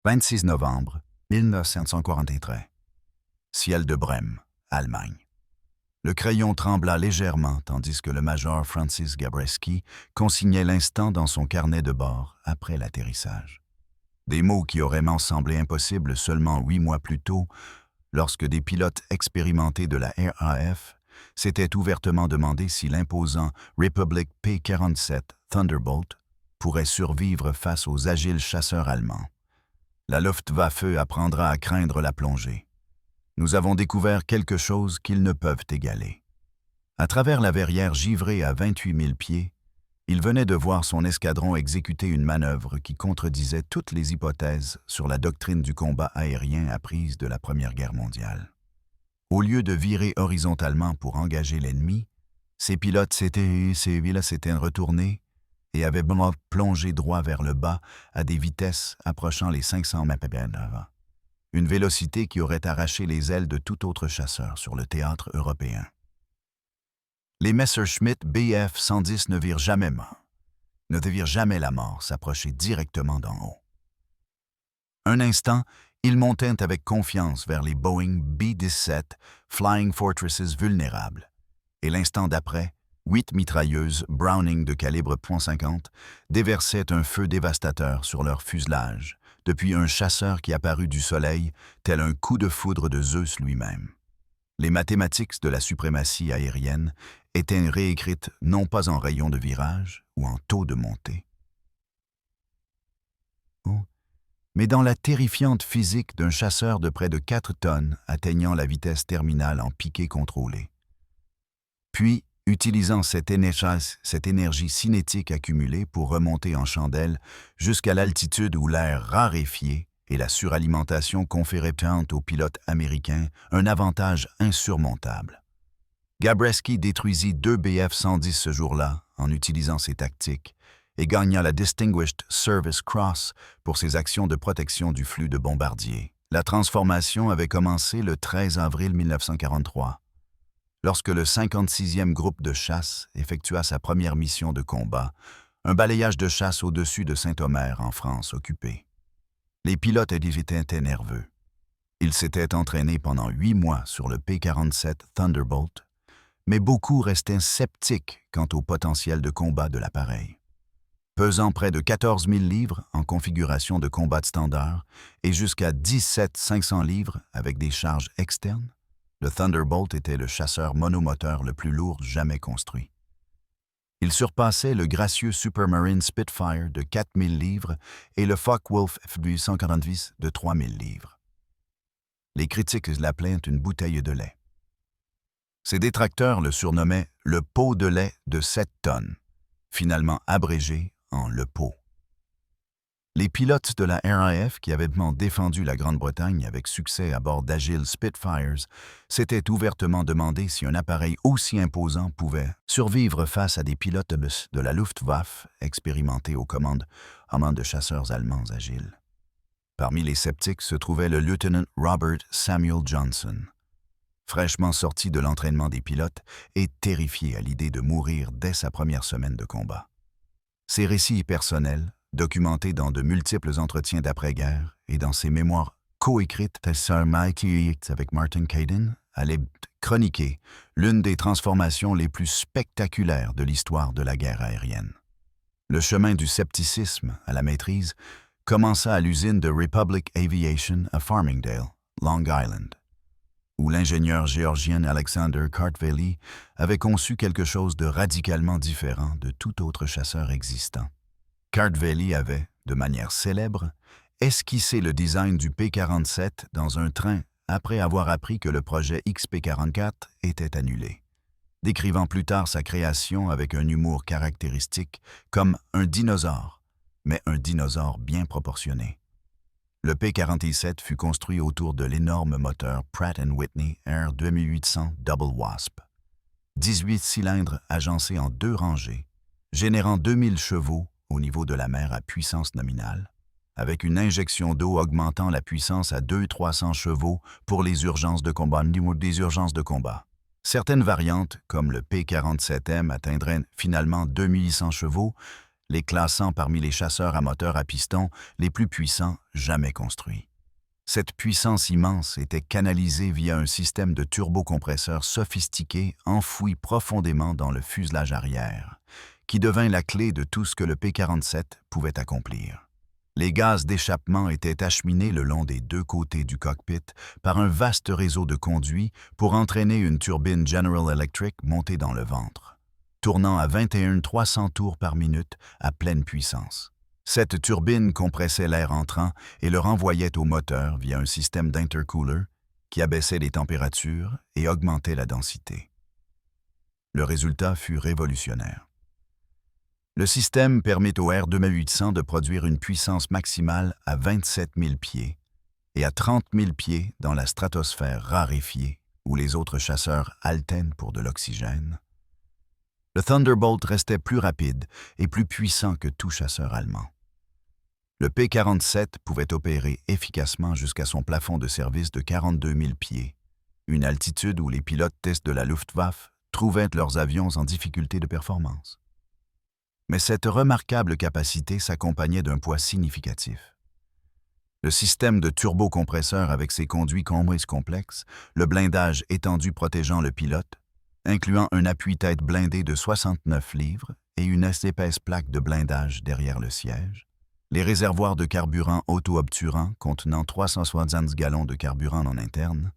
26 novembre 1943. Ciel de Brême, Allemagne. Le crayon trembla légèrement tandis que le major Francis Gabreski consignait l'instant dans son carnet de bord après l'atterrissage. Des mots qui auraient m'en semblé impossibles seulement 8 mois plus tôt, lorsque des pilotes expérimentés de la RAF s'étaient ouvertement demandé si l'imposant Republic P-47 Thunderbolt pourrait survivre face aux agiles chasseurs allemands. La Luftwaffe apprendra à craindre la plongée. Nous avons découvert quelque chose qu'ils ne peuvent égaler. À travers la verrière givrée à 28 000 pieds, il venait de voir son escadron exécuter une manœuvre qui contredisait toutes les hypothèses sur la doctrine du combat aérien apprise de la Première Guerre mondiale. Au lieu de virer horizontalement pour engager l'ennemi, ces pilotes s'étaient retournés et avaient plongé droit vers le bas à des vitesses approchant les 500 mph. Une vélocité qui aurait arraché les ailes de tout autre chasseur sur le théâtre européen. Les Messerschmitt Bf 110 ne virent jamais la mort s'approcher directement d'en haut. Un instant, ils montaient avec confiance vers les Boeing B-17 Flying Fortresses vulnérables. Et l'instant d'après, 8 mitrailleuses Browning de calibre .50 déversaient un feu dévastateur sur leur fuselage, depuis un chasseur qui apparut du soleil, tel un coup de foudre de Zeus lui-même. Les mathématiques de la suprématie aérienne étaient réécrites non pas en rayons de virage ou en taux de montée, mais dans la terrifiante physique d'un chasseur de près de 4 tonnes atteignant la vitesse terminale en piqué contrôlé. Puis, utilisant cette énergie cinétique accumulée pour remonter en chandelle jusqu'à l'altitude où l'air raréfié et la suralimentation conféraient aux pilotes américains un avantage insurmontable. Gabreski détruisit 2 Bf-110 ce jour-là en utilisant ces tactiques et gagna la Distinguished Service Cross pour ses actions de protection du flux de bombardiers. La transformation avait commencé le 13 avril 1943. Lorsque le 56e groupe de chasse effectua sa première mission de combat, un balayage de chasse au-dessus de Saint-Omer, en France, occupée. Les pilotes étaient nerveux. Ils s'étaient entraînés pendant 8 mois sur le P-47 Thunderbolt, mais beaucoup restaient sceptiques quant au potentiel de combat de l'appareil. Pesant près de 14 000 livres en configuration de combat standard et jusqu'à 17 500 livres avec des charges externes, le Thunderbolt était le chasseur monomoteur le plus lourd jamais construit. Il surpassait le gracieux Supermarine Spitfire de 4 000 livres et le Focke-Wulf F-148 de 3 000 livres. Les critiques l'appelaient une bouteille de lait. Ses détracteurs le surnommaient le pot de lait de 7 tonnes, finalement abrégé en le pot. Les pilotes de la RAF qui avaient défendu la Grande-Bretagne avec succès à bord d'agiles Spitfires s'étaient ouvertement demandé si un appareil aussi imposant pouvait survivre face à des pilotes de la Luftwaffe expérimentés aux commandes de chasseurs allemands agiles. Parmi les sceptiques se trouvait le lieutenant Robert Samuel Johnson, fraîchement sorti de l'entraînement des pilotes et terrifié à l'idée de mourir dès sa première semaine de combat. Ses récits personnels, documentés dans de multiples entretiens d'après-guerre et dans ses mémoires coécrites avec Martin Caidin, allaient chroniquer l'une des transformations les plus spectaculaires de l'histoire de la guerre aérienne. Le chemin du scepticisme à la maîtrise commença à l'usine de Republic Aviation à Farmingdale, Long Island, où l'ingénieur géorgien Alexander Kartveli avait conçu quelque chose de radicalement différent de tout autre chasseur existant. Kartveli avait, de manière célèbre, esquissé le design du P-47 dans un train après avoir appris que le projet XP-44 était annulé, décrivant plus tard sa création avec un humour caractéristique comme un dinosaure, mais un dinosaure bien proportionné. Le P-47 fut construit autour de l'énorme moteur Pratt & Whitney R2800 Double Wasp. 18 cylindres agencés en 2 rangées, générant 2000 chevaux au niveau de la mer à puissance nominale, avec une injection d'eau augmentant la puissance à 200-300 chevaux pour les urgences de combat. Certaines variantes, comme le P-47M, atteindraient finalement 2800 chevaux, les classant parmi les chasseurs à moteur à piston les plus puissants jamais construits. Cette puissance immense était canalisée via un système de turbocompresseurs sophistiqué enfoui profondément dans le fuselage arrière, qui devint la clé de tout ce que le P-47 pouvait accomplir. Les gaz d'échappement étaient acheminés le long des deux côtés du cockpit par un vaste réseau de conduits pour entraîner une turbine General Electric montée dans le ventre, tournant à 21 300 tours par minute à pleine puissance. Cette turbine compressait l'air entrant et le renvoyait au moteur via un système d'intercooler qui abaissait les températures et augmentait la densité. Le résultat fut révolutionnaire. Le système permet au R2800 de produire une puissance maximale à 27 000 pieds et à 30 000 pieds dans la stratosphère raréfiée où les autres chasseurs haltènent pour de l'oxygène. Le Thunderbolt restait plus rapide et plus puissant que tout chasseur allemand. Le P-47 pouvait opérer efficacement jusqu'à son plafond de service de 42 000 pieds, une altitude où les pilotes tests de la Luftwaffe trouvaient leurs avions en difficulté de performance. Mais cette remarquable capacité s'accompagnait d'un poids significatif. Le système de turbocompresseur avec ses conduits combrises complexes, le blindage étendu protégeant le pilote, incluant un appui-tête blindé de 69 livres et une épaisse plaque de blindage derrière le siège, les réservoirs de carburant auto-obturants contenant 370 gallons de carburant en interne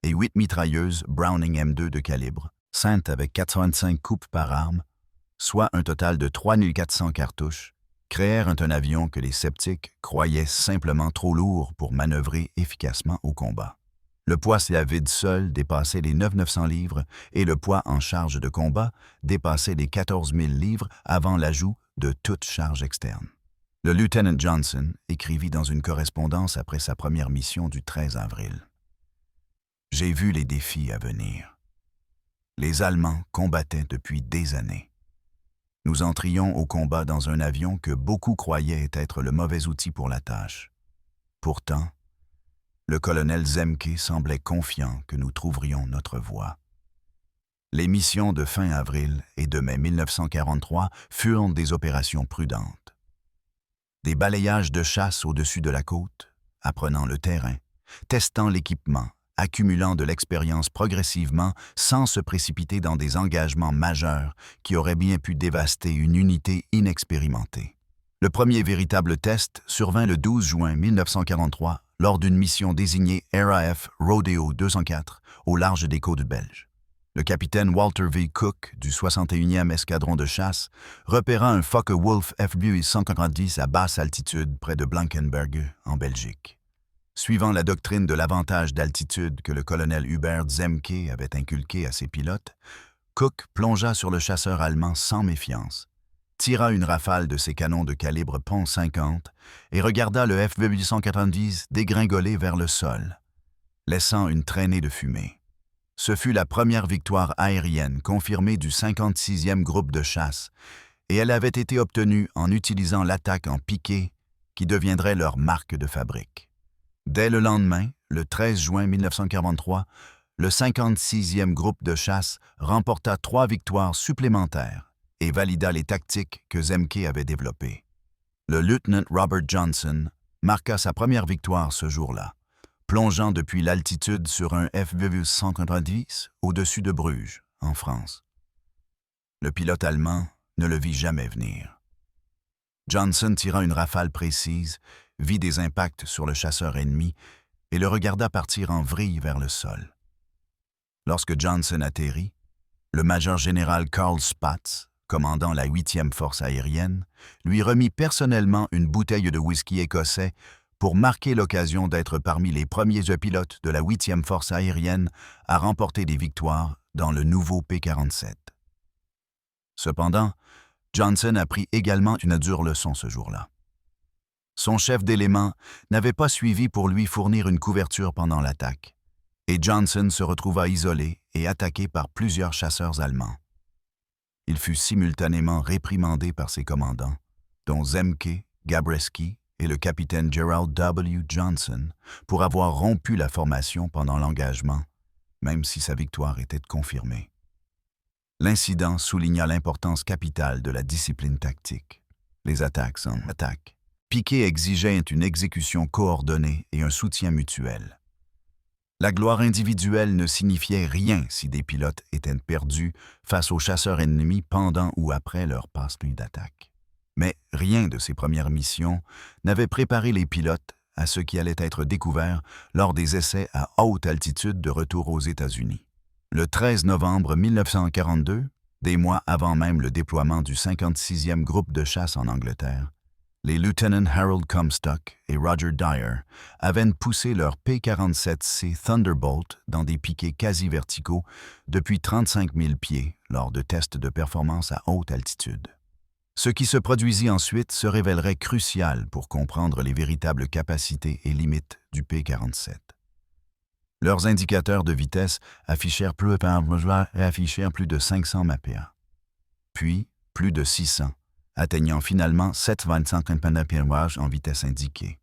et 8 mitrailleuses Browning M2 de calibre, ceintes avec 85 coupes par arme, soit un total de 3 400 cartouches, créèrent un avion que les sceptiques croyaient simplement trop lourd pour manœuvrer efficacement au combat. Le poids à vide seul dépassait les 900 livres et le poids en charge de combat dépassait les 14 000 livres avant l'ajout de toute charge externe. Le lieutenant Johnson écrivit dans une correspondance après sa première mission du 13 avril. « J'ai vu les défis à venir. Les Allemands combattaient depuis des années. Nous entrions au combat dans un avion que beaucoup croyaient être le mauvais outil pour la tâche. Pourtant, le colonel Zemke semblait confiant que nous trouverions notre voie. Les missions de fin avril et de mai 1943 furent des opérations prudentes. Des balayages de chasse au-dessus de la côte, apprenant le terrain, testant l'équipement, accumulant de l'expérience progressivement sans se précipiter dans des engagements majeurs qui auraient bien pu dévaster une unité inexpérimentée. Le premier véritable test survint le 12 juin 1943 lors d'une mission désignée RAF Rodeo 204 au large des côtes belges. Le capitaine Walter V. Cook du 61e escadron de chasse repéra un Focke-Wulf FBU 190 à basse altitude près de Blankenberge, en Belgique. Suivant la doctrine de l'avantage d'altitude que le colonel Hubert Zemke avait inculqué à ses pilotes, Cook plongea sur le chasseur allemand sans méfiance, tira une rafale de ses canons de calibre Pont 50 et regarda le FBU 190 dégringoler vers le sol, laissant une traînée de fumée. Ce fut la première victoire aérienne confirmée du 56e groupe de chasse, et elle avait été obtenue en utilisant l'attaque en piqué qui deviendrait leur marque de fabrique. Dès le lendemain, le 13 juin 1943, le 56e groupe de chasse remporta 3 victoires supplémentaires et valida les tactiques que Zemke avait développées. Le lieutenant Robert Johnson marqua sa première victoire ce jour-là, plongeant depuis l'altitude sur un FBU 190 au-dessus de Bruges, en France. Le pilote allemand ne le vit jamais venir. Johnson tira une rafale précise, vit des impacts sur le chasseur ennemi et le regarda partir en vrille vers le sol. Lorsque Johnson atterrit, le major général Karl Spaatz, commandant la 8e force aérienne, lui remit personnellement une bouteille de whisky écossais pour marquer l'occasion d'être parmi les premiers pilotes de la 8e force aérienne à remporter des victoires dans le nouveau P-47. Cependant, Johnson apprit également une dure leçon ce jour-là. Son chef d'élément n'avait pas suivi pour lui fournir une couverture pendant l'attaque, et Johnson se retrouva isolé et attaqué par plusieurs chasseurs allemands. Il fut simultanément réprimandé par ses commandants, dont Zemke, Gabreski et le capitaine Gerald W. Johnson, pour avoir rompu la formation pendant l'engagement, même si sa victoire était confirmée. L'incident souligna l'importance capitale de la discipline tactique. les attaques en attaque. Piquet exigeait une exécution coordonnée et un soutien mutuel. La gloire individuelle ne signifiait rien si des pilotes étaient perdus face aux chasseurs ennemis pendant ou après leur passe d'attaque. Mais rien de ces premières missions n'avait préparé les pilotes à ce qui allait être découvert lors des essais à haute altitude de retour aux États-Unis. Le 13 novembre 1942, des mois avant même le déploiement du 56e groupe de chasse en Angleterre, les lieutenants Harold Comstock et Roger Dyer avaient poussé leur P-47C Thunderbolt dans des piquets quasi verticaux depuis 35 000 pieds lors de tests de performance à haute altitude. Ce qui se produisit ensuite se révélerait crucial pour comprendre les véritables capacités et limites du P-47. Leurs indicateurs de vitesse affichèrent plus de 500 mph, puis plus de 600, atteignant finalement 725 mph en vitesse indiquée.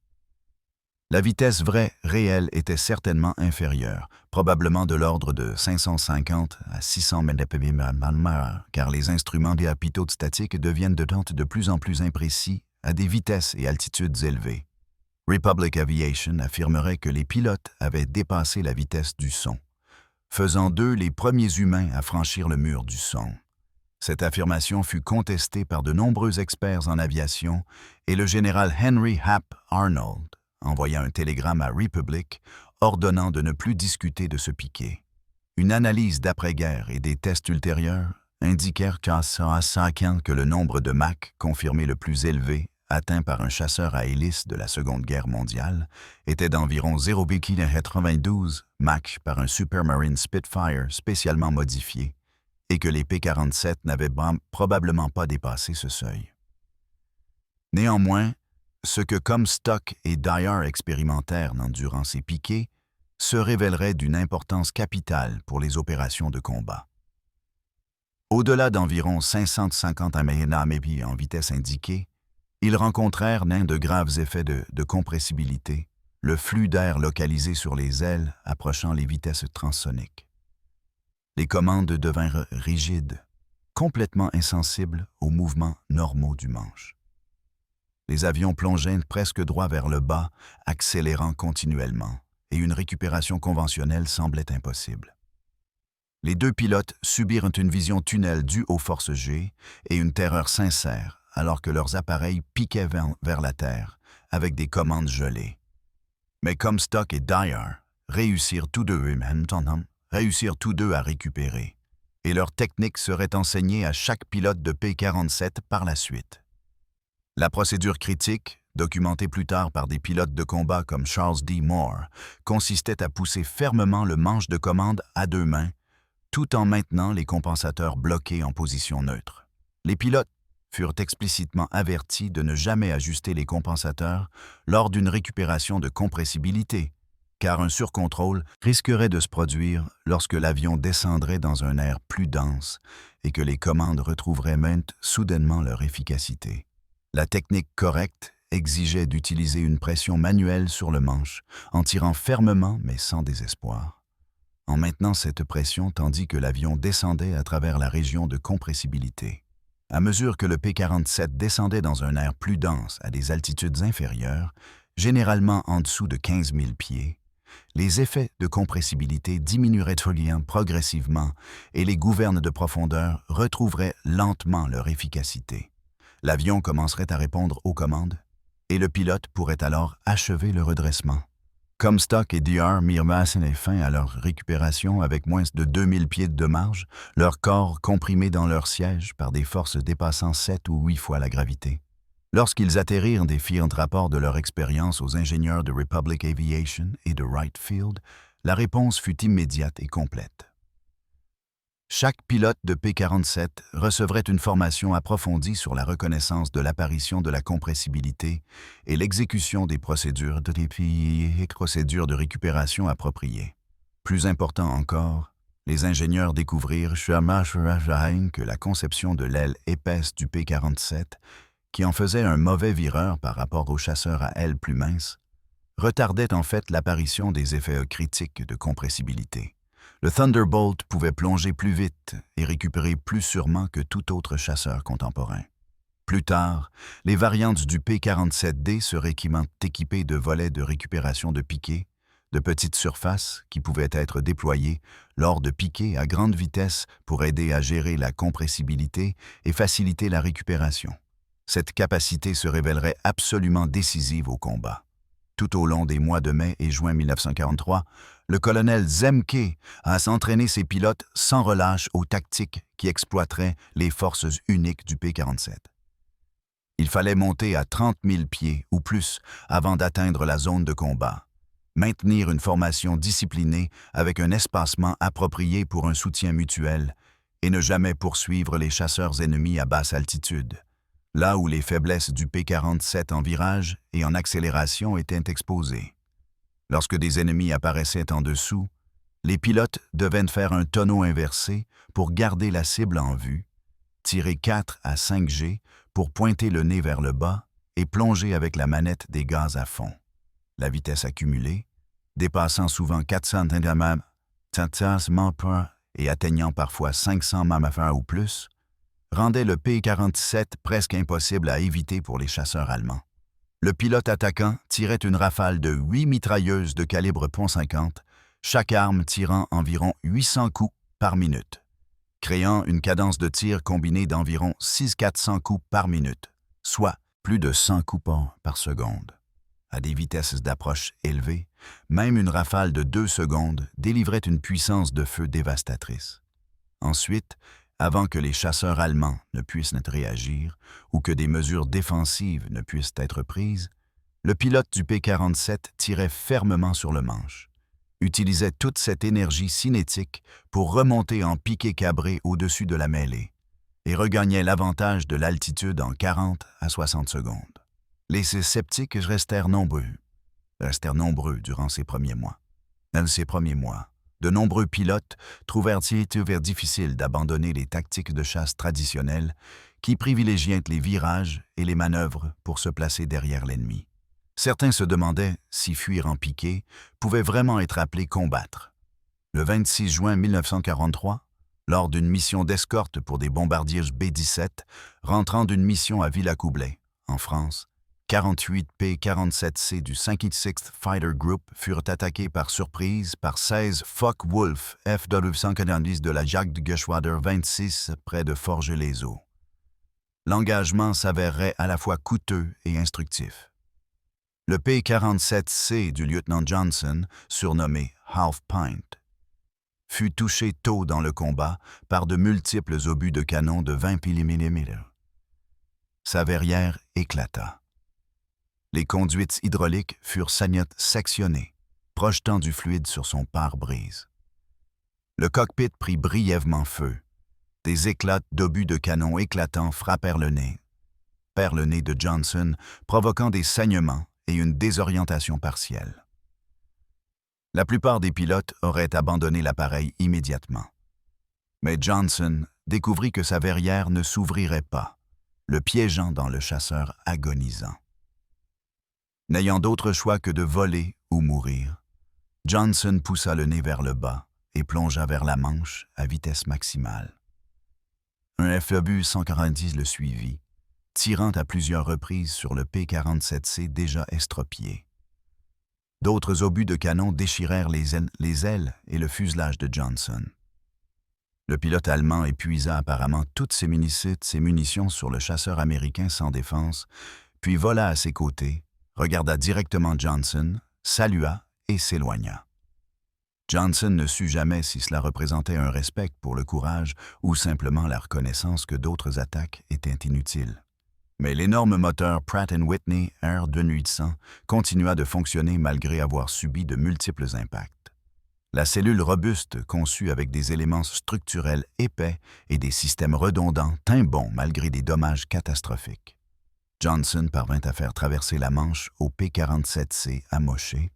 La vitesse vraie réelle était certainement inférieure, probablement de l'ordre de 550 à 600 mph, car les instruments des apitodes statiques deviennent de plus en plus imprécis à des vitesses et altitudes élevées. Republic Aviation affirmerait que les pilotes avaient dépassé la vitesse du son, faisant d'eux les premiers humains à franchir le mur du son. Cette affirmation fut contestée par de nombreux experts en aviation et le général Henry Hap Arnold envoya un télégramme à Republic ordonnant de ne plus discuter de ce piquet. Une analyse d'après-guerre et des tests ultérieurs indiquèrent que le nombre de Mach confirmé le plus élevé atteint par un chasseur à hélice de la Seconde Guerre mondiale était d'environ 0,92 Mach par un Supermarine Spitfire spécialement modifié, et que les P-47 n'avaient probablement pas dépassé ce seuil. Néanmoins, ce que Comstock et Dyer expérimentèrent durant ces piquets se révélerait d'une importance capitale pour les opérations de combat. Au-delà d'environ 550 mph en vitesse indiquée, ils rencontrèrent de graves effets de compressibilité, le flux d'air localisé sur les ailes approchant les vitesses transsoniques. Les commandes devinrent rigides, complètement insensibles aux mouvements normaux du manche. Les avions plongeaient presque droit vers le bas, accélérant continuellement, et une récupération conventionnelle semblait impossible. Les deux pilotes subirent une vision tunnel due aux forces G et une terreur sincère alors que leurs appareils piquaient vers la terre avec des commandes gelées. Mais Comstock et Dyer réussirent tous deux à récupérer, et leur technique serait enseignée à chaque pilote de P-47 par la suite. La procédure critique, documentée plus tard par des pilotes de combat comme Charles D. Moore, consistait à pousser fermement le manche de commande à deux mains, tout en maintenant les compensateurs bloqués en position neutre. Les pilotes furent explicitement avertis de ne jamais ajuster les compensateurs lors d'une récupération de compressibilité, car un surcontrôle risquerait de se produire lorsque l'avion descendrait dans un air plus dense et que les commandes retrouveraient soudainement leur efficacité. La technique correcte exigeait d'utiliser une pression manuelle sur le manche, en tirant fermement mais sans désespoir, en maintenant cette pression tandis que l'avion descendait à travers la région de compressibilité. À mesure que le P-47 descendait dans un air plus dense à des altitudes inférieures, généralement en dessous de 15 000 pieds, les effets de compressibilité diminueraient progressivement et les gouvernes de profondeur retrouveraient lentement leur efficacité. L'avion commencerait à répondre aux commandes et le pilote pourrait alors achever le redressement. Comstock et Dyer mirent fin à leur récupération avec moins de 2000 pieds de marge, leur corps comprimé dans leur siège par des forces dépassant 7 ou 8 fois la gravité. Lorsqu'ils atterrirent et firent rapport de leur expérience aux ingénieurs de Republic Aviation et de Wright Field, la réponse fut immédiate et complète. Chaque pilote de P-47 recevrait une formation approfondie sur la reconnaissance de l'apparition de la compressibilité et l'exécution des procédures de récupération appropriées. Plus important encore, les ingénieurs découvrirent que la conception de l'aile épaisse du P-47, qui en faisait un mauvais vireur par rapport aux chasseurs à aile plus mince, retardait en fait l'apparition des effets critiques de compressibilité. Le Thunderbolt pouvait plonger plus vite et récupérer plus sûrement que tout autre chasseur contemporain. Plus tard, les variantes du P-47D seraient équipées de volets de récupération de piquets, de petites surfaces qui pouvaient être déployées lors de piquets à grande vitesse pour aider à gérer la compressibilité et faciliter la récupération. Cette capacité se révélerait absolument décisive au combat. Tout au long des mois de mai et juin 1943, le colonel Zemke a entraîné ses pilotes sans relâche aux tactiques qui exploiteraient les forces uniques du P-47. Il fallait monter à 30 000 pieds ou plus avant d'atteindre la zone de combat, maintenir une formation disciplinée avec un espacement approprié pour un soutien mutuel et ne jamais poursuivre les chasseurs ennemis à basse altitude, là où les faiblesses du P-47 en virage et en accélération étaient exposées. Lorsque des ennemis apparaissaient en dessous, les pilotes devaient faire un tonneau inversé pour garder la cible en vue, tirer 4 à 5 G pour pointer le nez vers le bas et plonger avec la manette des gaz à fond. La vitesse accumulée, dépassant souvent 400 km et atteignant parfois 500 km/h ou plus, rendait le P-47 presque impossible à éviter pour les chasseurs allemands. Le pilote attaquant tirait une rafale de 8 mitrailleuses de calibre .50, chaque arme tirant environ 800 coups par minute, créant une cadence de tir combinée d'environ 600-400 coups par minute, soit plus de 100 coups par seconde. À des vitesses d'approche élevées, même une rafale de 2 secondes délivrait une puissance de feu dévastatrice. Ensuite, avant que les chasseurs allemands ne puissent réagir ou que des mesures défensives ne puissent être prises, le pilote du P-47 tirait fermement sur le manche, utilisait toute cette énergie cinétique pour remonter en piqué cabré au-dessus de la mêlée et regagnait l'avantage de l'altitude en 40 à 60 secondes. Les sceptiques restèrent nombreux durant ces premiers mois. Dans ces premiers mois, de nombreux pilotes trouvèrent-ils difficile d'abandonner les tactiques de chasse traditionnelles qui privilégiaient les virages et les manœuvres pour se placer derrière l'ennemi. Certains se demandaient si fuir en piqué pouvait vraiment être appelé combattre. Le 26 juin 1943, lors d'une mission d'escorte pour des bombardiers B-17 rentrant d'une mission à Villacoublay, en France, 48 P-47C du 56th Fighter Group furent attaqués par surprise par 16 Focke-Wulf F-290 de la Jagdgeschwader 26 près de Forges-les-Eaux. L'engagement s'avérerait à la fois coûteux et instructif. Le P-47C du lieutenant Johnson, surnommé Half Pint, fut touché tôt dans le combat par de multiples obus de canon de 20 mm. Sa verrière éclata. Les conduites hydrauliques furent sectionnées, projetant du fluide sur son pare-brise. Le cockpit prit brièvement feu. Des éclats d'obus de canon éclatants frappèrent le nez de Johnson, provoquant des saignements et une désorientation partielle. La plupart des pilotes auraient abandonné l'appareil immédiatement. Mais Johnson découvrit que sa verrière ne s'ouvrirait pas, le piégeant dans le chasseur agonisant. N'ayant d'autre choix que de voler ou mourir, Johnson poussa le nez vers le bas et plongea vers la Manche à vitesse maximale. Un FEBU 140 le suivit, tirant à plusieurs reprises sur le P-47C déjà estropié. D'autres obus de canon déchirèrent les ailes et le fuselage de Johnson. Le pilote allemand épuisa apparemment toutes ses munitions sur le chasseur américain sans défense, puis vola à ses côtés, regarda directement Johnson, salua et s'éloigna. Johnson ne sut jamais si cela représentait un respect pour le courage ou simplement la reconnaissance que d'autres attaques étaient inutiles. Mais l'énorme moteur Pratt & Whitney R-2800 continua de fonctionner malgré avoir subi de multiples impacts. La cellule robuste, conçue avec des éléments structurels épais et des systèmes redondants, tint bon malgré des dommages catastrophiques. Johnson parvint à faire traverser la Manche au P-47C amoché,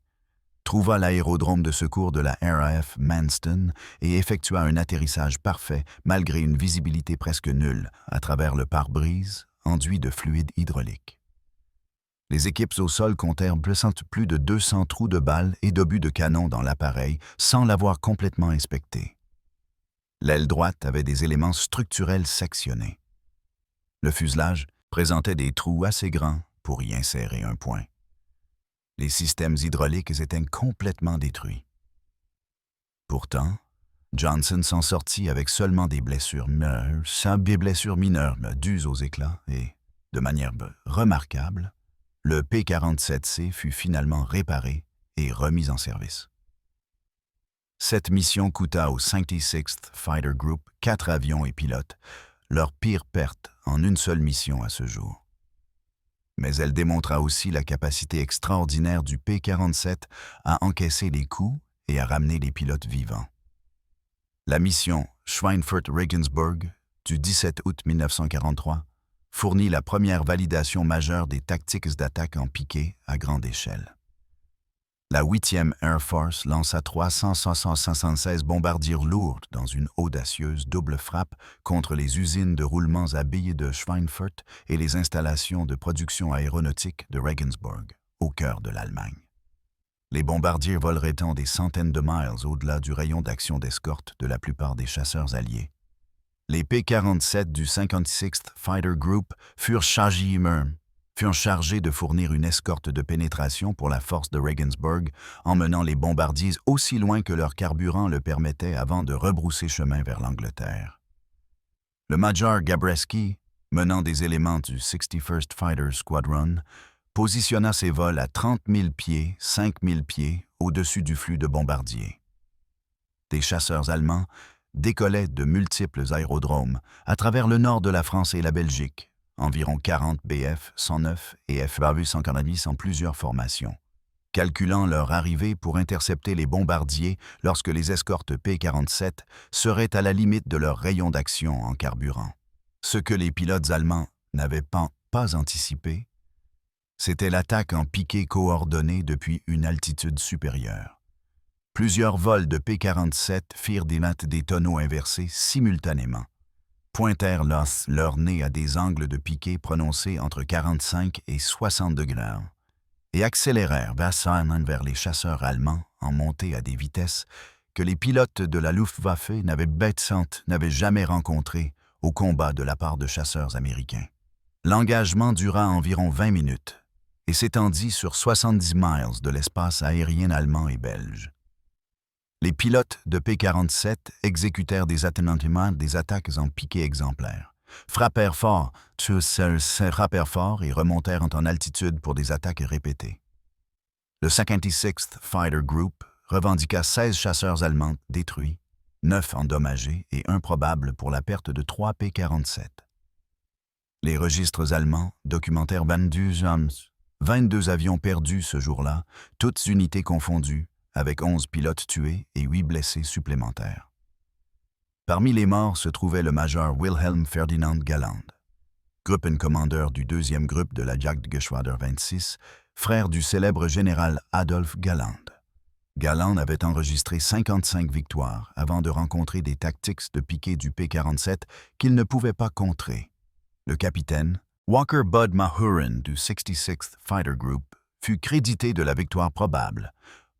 trouva l'aérodrome de secours de la RAF Manston et effectua un atterrissage parfait malgré une visibilité presque nulle à travers le pare-brise enduit de fluide hydraulique. Les équipes au sol comptèrent plus de 200 trous de balles et d'obus de canon dans l'appareil sans l'avoir complètement inspecté. L'aile droite avait des éléments structurels sectionnés. Le fuselage présentaient des trous assez grands pour y insérer un point. Les systèmes hydrauliques étaient complètement détruits. Pourtant, Johnson s'en sortit avec seulement des blessures mineures dues aux éclats et, de manière remarquable, le P-47C fut finalement réparé et remis en service. Cette mission coûta au 56th Fighter Group 4 avions et pilotes, leur pire perte en une seule mission à ce jour. Mais elle démontra aussi la capacité extraordinaire du P-47 à encaisser les coups et à ramener les pilotes vivants. La mission Schweinfurt-Regensburg du 17 août 1943 fournit la première validation majeure des tactiques d'attaque en piqué à grande échelle. La 8e Air Force lança 376 bombardiers lourds dans une audacieuse double frappe contre les usines de roulements à billes de Schweinfurt et les installations de production aéronautique de Regensburg, au cœur de l'Allemagne. Les bombardiers voleraient des centaines de miles au-delà du rayon d'action d'escorte de la plupart des chasseurs alliés. Les P-47 du 56th Fighter Group furent chargés de fournir une escorte de pénétration pour la force de Regensburg, emmenant les bombardiers aussi loin que leur carburant le permettait avant de rebrousser chemin vers l'Angleterre. Le Major Gabreski, menant des éléments du 61st Fighter Squadron, positionna ses vols à 30 000 pieds, 5 000 pieds au-dessus du flux de bombardiers. Des chasseurs allemands décollaient de multiples aérodromes à travers le nord de la France et la Belgique, environ 40 Bf-109 et FAV-190 en plusieurs formations, calculant leur arrivée pour intercepter les bombardiers lorsque les escortes P-47 seraient à la limite de leur rayon d'action en carburant. Ce que les pilotes allemands n'avaient pas anticipé, c'était l'attaque en piqué coordonnée depuis une altitude supérieure. Plusieurs vols de P-47 firent des tonneaux inversés simultanément, pointèrent leur nez à des angles de piqué prononcés entre 45 et 60 degrés et accélérèrent vers les chasseurs allemands en montée à des vitesses que les pilotes de la Luftwaffe n'avaient jamais rencontrées au combat de la part de chasseurs américains. L'engagement dura environ 20 minutes et s'étendit sur 70 miles de l'espace aérien allemand et belge. Les pilotes de P-47 exécutèrent des attaques en piqué exemplaires, frappèrent fort et remontèrent en altitude pour des attaques répétées. Le 56th Fighter Group revendiqua 16 chasseurs allemands détruits, 9 endommagés et 1 probable pour la perte de 3 P-47. Les registres allemands documentèrent 22 avions perdus ce jour-là, toutes unités confondues, avec 11 pilotes tués et 8 blessés supplémentaires. Parmi les morts se trouvait le major Wilhelm Ferdinand Galland, Gruppenkommandeur du 2e groupe de la Jagdgeschwader 26, frère du célèbre général Adolf Galland. Galland avait enregistré 55 victoires avant de rencontrer des tactiques de piqué du P-47 qu'il ne pouvait pas contrer. Le capitaine, Walker Bud Mahurin du 66th Fighter Group, fut crédité de la victoire probable,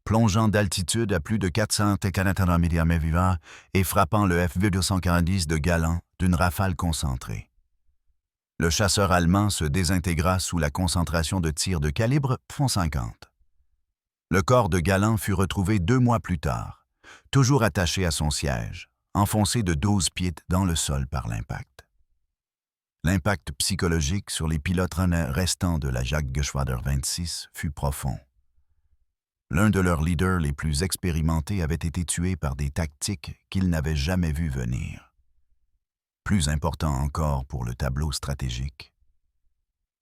plongeant d'altitude à plus de 440 km/h et frappant le FV-240 de Galland d'une rafale concentrée. Le chasseur allemand se désintégra sous la concentration de tirs de calibre .50. Le corps de Galland fut retrouvé 2 mois plus tard, toujours attaché à son siège, enfoncé de 12 pieds dans le sol par l'impact. L'impact psychologique sur les pilotes restants de la Jagdgeschwader 26 fut profond. L'un de leurs leaders les plus expérimentés avait été tué par des tactiques qu'ils n'avaient jamais vues venir. Plus important encore pour le tableau stratégique,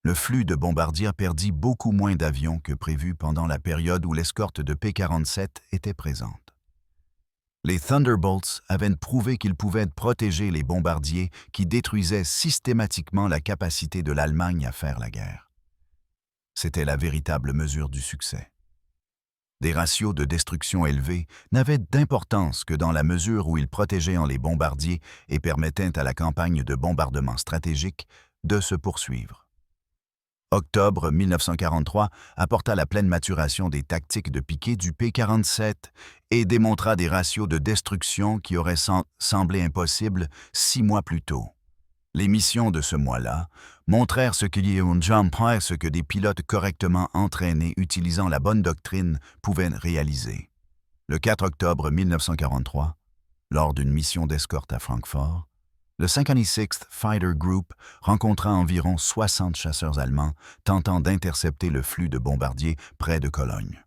le flux de bombardiers perdit beaucoup moins d'avions que prévu pendant la période où l'escorte de P-47 était présente. Les Thunderbolts avaient prouvé qu'ils pouvaient protéger les bombardiers qui détruisaient systématiquement la capacité de l'Allemagne à faire la guerre. C'était la véritable mesure du succès. Des ratios de destruction élevés n'avaient d'importance que dans la mesure où ils protégeaient les bombardiers et permettaient à la campagne de bombardement stratégique de se poursuivre. Octobre 1943 apporta la pleine maturation des tactiques de piqué du P-47 et démontra des ratios de destruction qui auraient semblé impossibles 6 mois plus tôt. Les missions de ce mois-là montrèrent ce que des pilotes correctement entraînés utilisant la bonne doctrine pouvaient réaliser. Le 4 octobre 1943, lors d'une mission d'escorte à Francfort, le 56th Fighter Group rencontra environ 60 chasseurs allemands tentant d'intercepter le flux de bombardiers près de Cologne.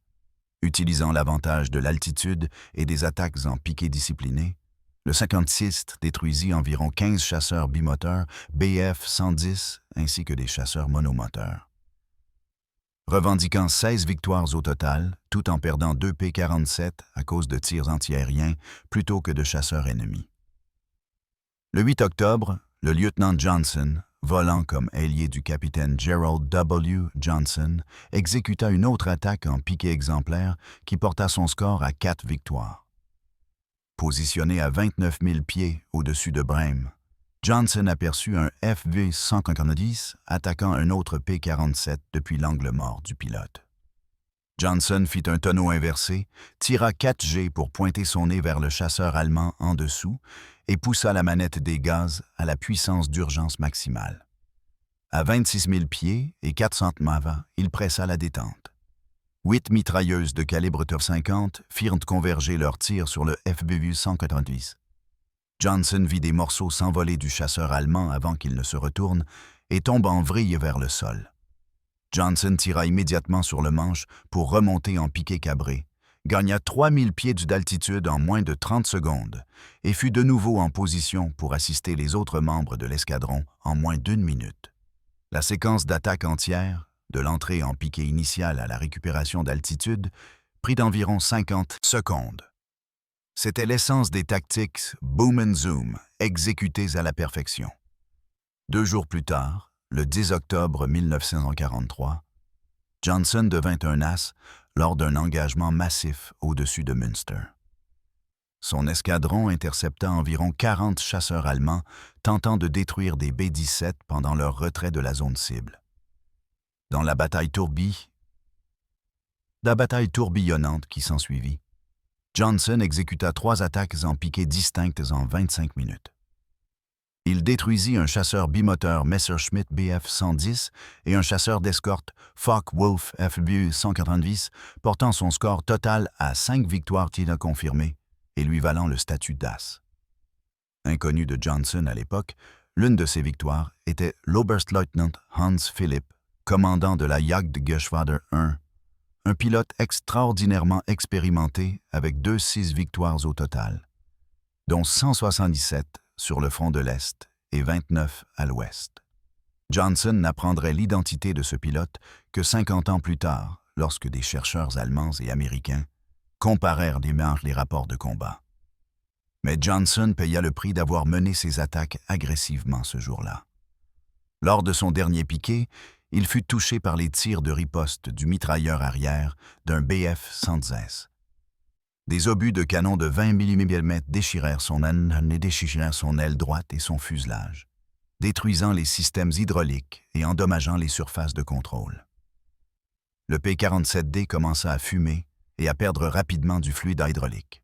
Utilisant l'avantage de l'altitude et des attaques en piqué discipliné, le 56th détruisit environ 15 chasseurs bimoteurs Bf-110 ainsi que des chasseurs monomoteurs. Revendiquant 16 victoires au total, tout en perdant 2 P-47 à cause de tirs antiaériens plutôt que de chasseurs ennemis. Le 8 octobre, le lieutenant Johnson, volant comme ailier du capitaine Gerald W. Johnson, exécuta une autre attaque en piqué exemplaire qui porta son score à 4 victoires. Positionné à 29 000 pieds au-dessus de Brême, Johnson aperçut un FV-190 attaquant un autre P-47 depuis l'angle mort du pilote. Johnson fit un tonneau inversé, tira 4 G pour pointer son nez vers le chasseur allemand en dessous et poussa la manette des gaz à la puissance d'urgence maximale. À 26 000 pieds et 400 MAVA, il pressa la détente. 8 mitrailleuses de calibre .50 firent converger leurs tirs sur le FV-190. Johnson vit des morceaux s'envoler du chasseur allemand avant qu'il ne se retourne et tombe en vrille vers le sol. Johnson tira immédiatement sur le manche pour remonter en piqué cabré, gagna 3000 pieds d'altitude en moins de 30 secondes et fut de nouveau en position pour assister les autres membres de l'escadron en moins d'1 minute. La séquence d'attaque entière, de l'entrée en piqué initial à la récupération d'altitude, prit d'environ 50 secondes. C'était l'essence des tactiques boom and zoom exécutées à la perfection. 2 jours plus tard, le 10 octobre 1943, Johnson devint un as lors d'un engagement massif au-dessus de Münster. Son escadron intercepta environ 40 chasseurs allemands tentant de détruire des B-17 pendant leur retrait de la zone cible. Dans la bataille tourbillonnante qui s'ensuivit, Johnson exécuta 3 attaques en piqué distinctes en 25 minutes. Il détruisit un chasseur bimoteur Messerschmitt Bf-110 et un chasseur d'escorte Focke-Wulf FV-190, portant son score total à 5 victoires confirmées et lui valant le statut d'as. Inconnu de Johnson à l'époque, l'une de ces victoires était l'Oberstleutnant Hans Philipp, commandant de la Jagdgeschwader 1, un pilote extraordinairement expérimenté avec 2-6 victoires au total, dont 177 sur le front de l'Est et 29 à l'Ouest. Johnson n'apprendrait l'identité de ce pilote que 50 ans plus tard, lorsque des chercheurs allemands et américains comparèrent les rapports de combat. Mais Johnson paya le prix d'avoir mené ses attaques agressivement ce jour-là. Lors de son dernier piqué, il fut touché par les tirs de riposte du mitrailleur arrière d'un Bf-110. Des obus de canon de 20 mm déchirèrent son aile droite et son fuselage, détruisant les systèmes hydrauliques et endommageant les surfaces de contrôle. Le P-47D commença à fumer et à perdre rapidement du fluide hydraulique.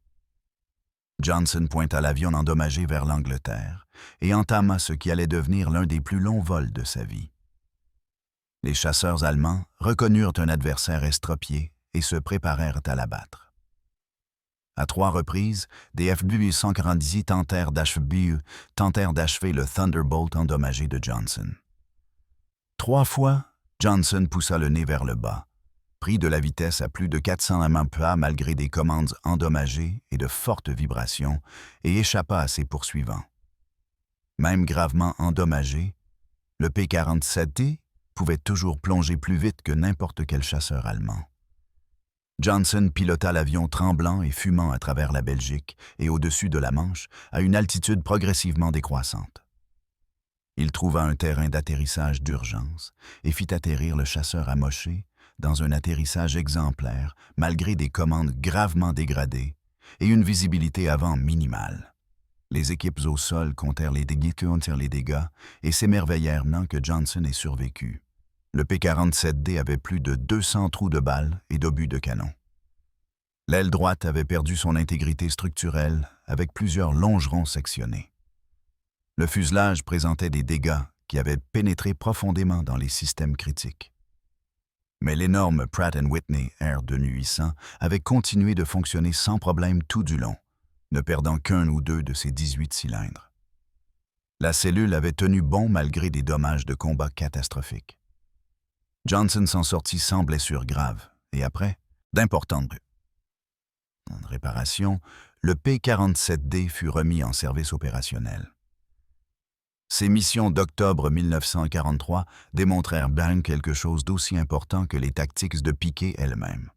Johnson pointa l'avion endommagé vers l'Angleterre et entama ce qui allait devenir l'un des plus longs vols de sa vie. Les chasseurs allemands reconnurent un adversaire estropié et se préparèrent à l'abattre. À 3 reprises, des FV-190 tentèrent d'achever le Thunderbolt endommagé de Johnson. 3 fois, Johnson poussa le nez vers le bas, prit de la vitesse à plus de 400 mph malgré des commandes endommagées et de fortes vibrations, et échappa à ses poursuivants. Même gravement endommagé, le P-47D pouvait toujours plonger plus vite que n'importe quel chasseur allemand. Johnson pilota l'avion tremblant et fumant à travers la Belgique et au-dessus de la Manche à une altitude progressivement décroissante. Il trouva un terrain d'atterrissage d'urgence et fit atterrir le chasseur amoché dans un atterrissage exemplaire malgré des commandes gravement dégradées et une visibilité avant minimale. Les équipes au sol comptèrent les dégâts et s'émerveillèrent que Johnson ait survécu. Le P-47D avait plus de 200 trous de balles et d'obus de canon. L'aile droite avait perdu son intégrité structurelle avec plusieurs longerons sectionnés. Le fuselage présentait des dégâts qui avaient pénétré profondément dans les systèmes critiques. Mais l'énorme Pratt & Whitney R2800 avait continué de fonctionner sans problème tout du long, ne perdant qu'un ou deux de ses 18 cylindres. La cellule avait tenu bon malgré des dommages de combat catastrophiques. Johnson s'en sortit sans blessures graves, et après, d'importantes réparations, le P-47D fut remis en service opérationnel. Ces missions d'octobre 1943 démontrèrent bien quelque chose d'aussi important que les tactiques de piqué elles-mêmes.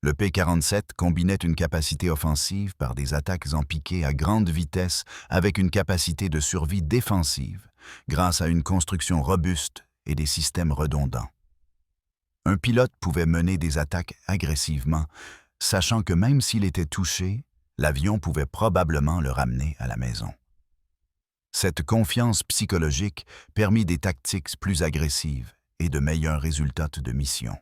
Le P-47 combinait une capacité offensive par des attaques en piqué à grande vitesse avec une capacité de survie défensive grâce à une construction robuste et des systèmes redondants. Un pilote pouvait mener des attaques agressivement, sachant que même s'il était touché, l'avion pouvait probablement le ramener à la maison. Cette confiance psychologique permit des tactiques plus agressives et de meilleurs résultats de mission.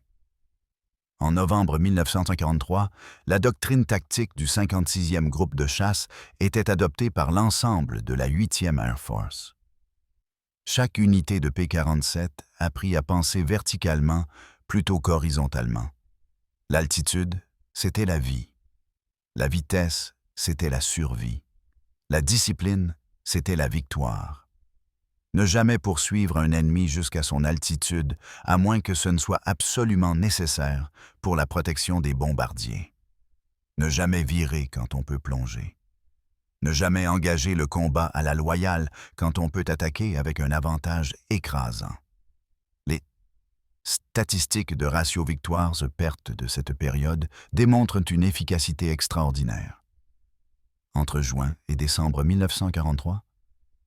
En novembre 1943, la doctrine tactique du 56e groupe de chasse était adoptée par l'ensemble de la 8e Air Force. Chaque unité de P-47 apprit à penser verticalement plutôt qu'horizontalement. L'altitude, c'était la vie. La vitesse, c'était la survie. La discipline, c'était la victoire. Ne jamais poursuivre un ennemi jusqu'à son altitude, à moins que ce ne soit absolument nécessaire pour la protection des bombardiers. Ne jamais virer quand on peut plonger. Ne jamais engager le combat à la loyale quand on peut attaquer avec un avantage écrasant. Les statistiques de ratio victoires-pertes de cette période démontrent une efficacité extraordinaire. Entre juin et décembre 1943,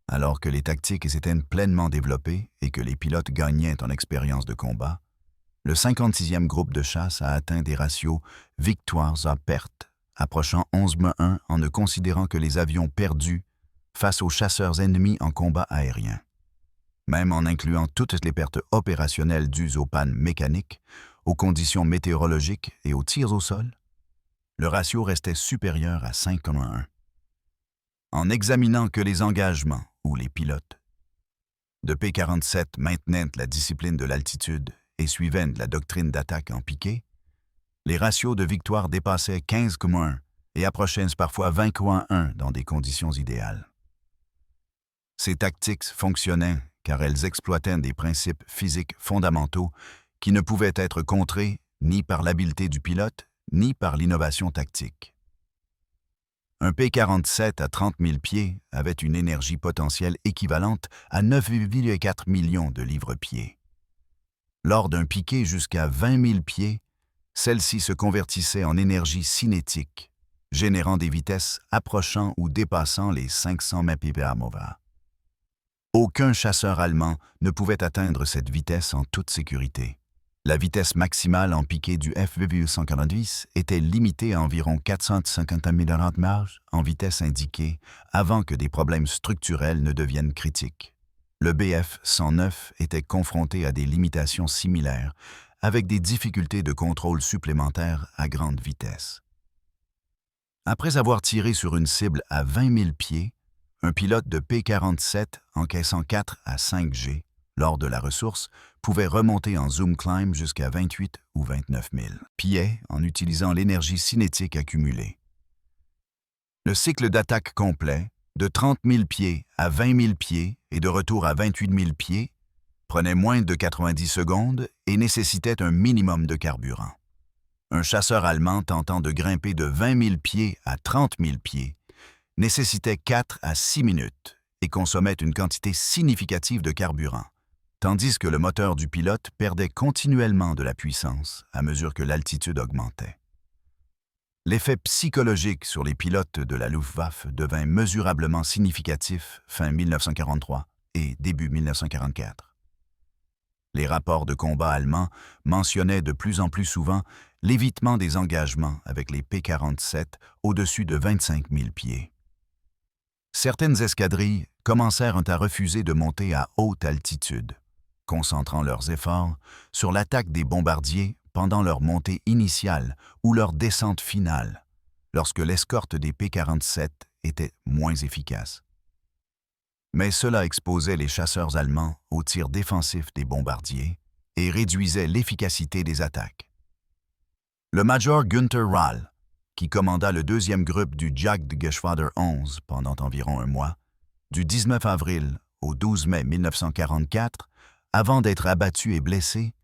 alors que les tactiques s'étaient pleinement développées et que les pilotes gagnaient en expérience de combat, le 56e groupe de chasse a atteint des ratios victoires à pertes, approchant 11-1 en ne considérant que les avions perdus face aux chasseurs ennemis en combat aérien. Même en incluant toutes les pertes opérationnelles dues aux pannes mécaniques, aux conditions météorologiques et aux tirs au sol, le ratio restait supérieur à 5-1. En examinant que les engagements ou les pilotes de P-47 maintenaient la discipline de l'altitude et suivaient la doctrine d'attaque en piqué, les ratios de victoire dépassaient 15-1 et approchaient parfois 20-1 dans des conditions idéales. Ces tactiques fonctionnaient car elles exploitaient des principes physiques fondamentaux qui ne pouvaient être contrés ni par l'habileté du pilote ni par l'innovation tactique. Un P-47 à 30 000 pieds avait une énergie potentielle équivalente à 9,4 millions de livres-pieds. Lors d'un piqué jusqu'à 20 000 pieds, celle-ci se convertissait en énergie cinétique, générant des vitesses approchant ou dépassant les 500 mph. Aucun chasseur allemand ne pouvait atteindre cette vitesse en toute sécurité. La vitesse maximale en piqué du F-140 était limitée à environ 450 mph en vitesse indiquée avant que des problèmes structurels ne deviennent critiques. Le Bf-109 était confronté à des limitations similaires, avec des difficultés de contrôle supplémentaires à grande vitesse. Après avoir tiré sur une cible à 20 000 pieds, un pilote de P-47 encaissant 4 à 5 G lors de la ressource pouvait remonter en zoom climb jusqu'à 28 ou 29 000 pieds en utilisant l'énergie cinétique accumulée. Le cycle d'attaque complet, de 30 000 pieds à 20 000 pieds et de retour à 28 000 pieds, prenait moins de 90 secondes et nécessitait un minimum de carburant. Un chasseur allemand tentant de grimper de 20 000 pieds à 30 000 pieds nécessitait 4 à 6 minutes et consommait une quantité significative de carburant, tandis que le moteur du pilote perdait continuellement de la puissance à mesure que l'altitude augmentait. L'effet psychologique sur les pilotes de la Luftwaffe devint mesurablement significatif fin 1943 et début 1944. Les rapports de combat allemands mentionnaient de plus en plus souvent l'évitement des engagements avec les P-47 au-dessus de 25 000 pieds. Certaines escadrilles commencèrent à refuser de monter à haute altitude, concentrant leurs efforts sur l'attaque des bombardiers pendant leur montée initiale ou leur descente finale, lorsque l'escorte des P-47 était moins efficace. Mais cela exposait les chasseurs allemands aux tirs défensifs des bombardiers et réduisait l'efficacité des attaques. Le major Günther Rall, qui commanda le 2e groupe du Jagdgeschwader 11 pendant environ un mois, du 19 avril au 12 mai 1944, avant d'être abattu et blessé,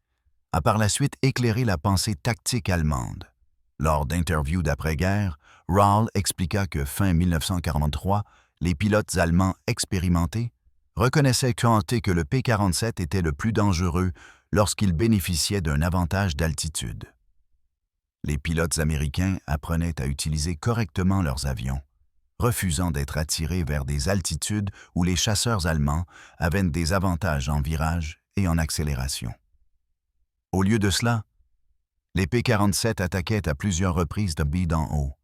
a par la suite éclairé la pensée tactique allemande. Lors d'interviews d'après-guerre, Rall expliqua que fin 1943, les pilotes allemands expérimentés reconnaissaient que le P-47 était le plus dangereux lorsqu'il bénéficiait d'un avantage d'altitude. Les pilotes américains apprenaient à utiliser correctement leurs avions, refusant d'être attirés vers des altitudes où les chasseurs allemands avaient des avantages en virage et en accélération. Au lieu de cela, les P-47 attaquaient à plusieurs reprises de bas d'en haut,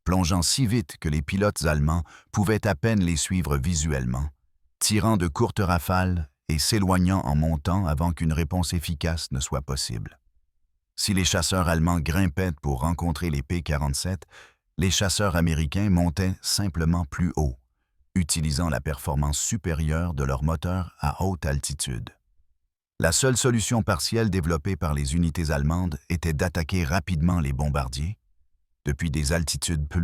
plongeant si vite que les pilotes allemands pouvaient à peine les suivre visuellement, tirant de courtes rafales et s'éloignant en montant avant qu'une réponse efficace ne soit possible. Si les chasseurs allemands grimpaient pour rencontrer les P-47, les chasseurs américains montaient simplement plus haut, utilisant la performance supérieure de leur moteur à haute altitude. La seule solution partielle développée par les unités allemandes était d'attaquer rapidement les bombardiers, depuis des altitudes plus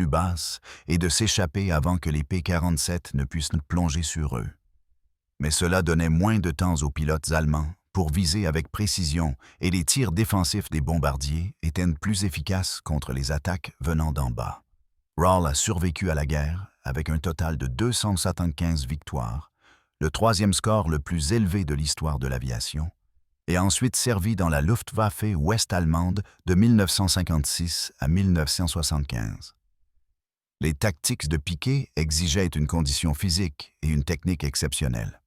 basses, et de s'échapper avant que les P-47 ne puissent plonger sur eux. Mais cela donnait moins de temps aux pilotes allemands pour viser avec précision et les tirs défensifs des bombardiers étaient plus efficaces contre les attaques venant d'en bas. Rall a survécu à la guerre avec un total de 275 victoires, le 3e score le plus élevé de l'histoire de l'aviation, et a ensuite servi dans la Luftwaffe ouest-allemande de 1956 à 1975. Les tactiques de piqué exigeaient une condition physique et une technique exceptionnelle.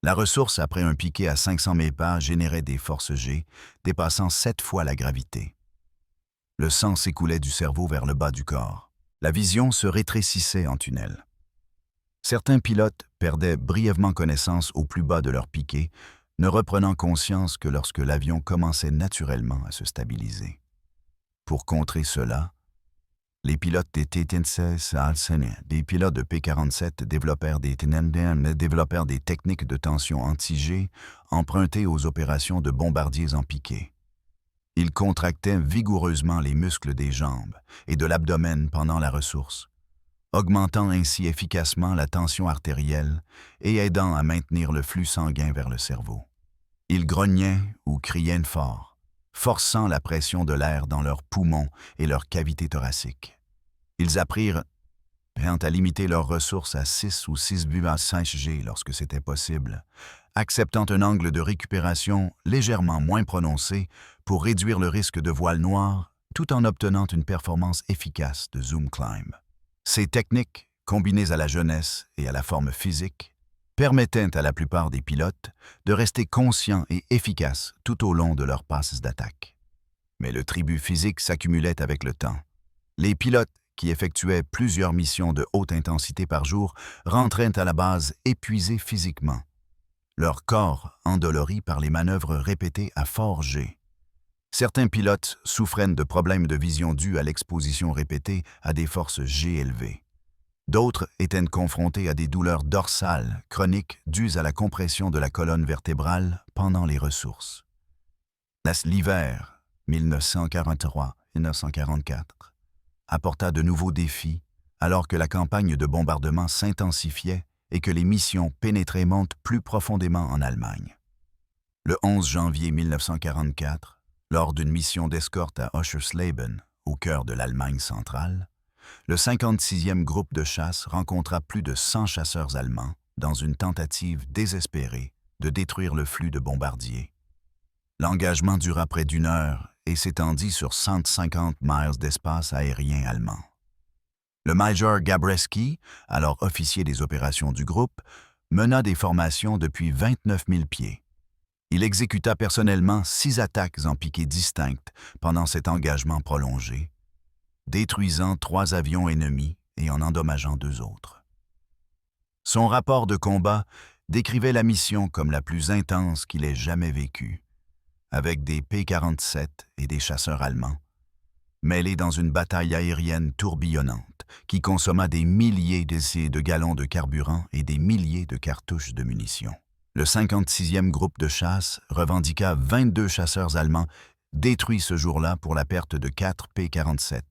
La ressource après un piqué à 500 000 pas générait des forces G dépassant 7 fois la gravité. Le sang s'écoulait du cerveau vers le bas du corps. La vision se rétrécissait en tunnel. Certains pilotes perdaient brièvement connaissance au plus bas de leur piqué, ne reprenant conscience que lorsque l'avion commençait naturellement à se stabiliser. Pour contrer cela, les pilotes des des pilotes de P-47 développèrent des techniques de tension anti-G empruntées aux opérations de bombardiers en piqué. Ils contractaient vigoureusement les muscles des jambes et de l'abdomen pendant la ressource, augmentant ainsi efficacement la tension artérielle et aidant à maintenir le flux sanguin vers le cerveau. Ils grognaient ou criaient fort, forçant la pression de l'air dans leurs poumons et leurs cavités thoraciques. Ils apprirent à limiter leurs ressources à 6 ou 6,5 G lorsque c'était possible, acceptant un angle de récupération légèrement moins prononcé pour réduire le risque de voile noir tout en obtenant une performance efficace de zoom climb. Ces techniques, combinées à la jeunesse et à la forme physique, permettaient à la plupart des pilotes de rester conscients et efficaces tout au long de leurs passes d'attaque. Mais le tribut physique s'accumulait avec le temps. Les pilotes qui effectuaient plusieurs missions de haute intensité par jour rentraient à la base épuisés physiquement, leur corps endolori par les manœuvres répétées à fort G. Certains pilotes souffraient de problèmes de vision dus à l'exposition répétée à des forces G élevées. D'autres étaient confrontés à des douleurs dorsales chroniques dues à la compression de la colonne vertébrale pendant les ressources. L'hiver 1943-1944 apporta de nouveaux défis alors que la campagne de bombardement s'intensifiait et que les missions pénétraient plus profondément en Allemagne. Le 11 janvier 1944, lors d'une mission d'escorte à Oschersleben, au cœur de l'Allemagne centrale, le 56e groupe de chasse rencontra plus de 100 chasseurs allemands dans une tentative désespérée de détruire le flux de bombardiers. L'engagement dura près d'1 heure et s'étendit sur 150 miles d'espace aérien allemand. Le major Gabreski, alors officier des opérations du groupe, mena des formations depuis 29 000 pieds. Il exécuta personnellement 6 attaques en piqué distinctes pendant cet engagement prolongé, détruisant 3 avions ennemis et en endommageant 2 autres. Son rapport de combat décrivait la mission comme la plus intense qu'il ait jamais vécue, avec des P-47 et des chasseurs allemands, mêlé dans une bataille aérienne tourbillonnante qui consomma des milliers de gallons de carburant et des milliers de cartouches de munitions. Le 56e groupe de chasse revendiqua 22 chasseurs allemands détruits ce jour-là pour la perte de 4 P-47,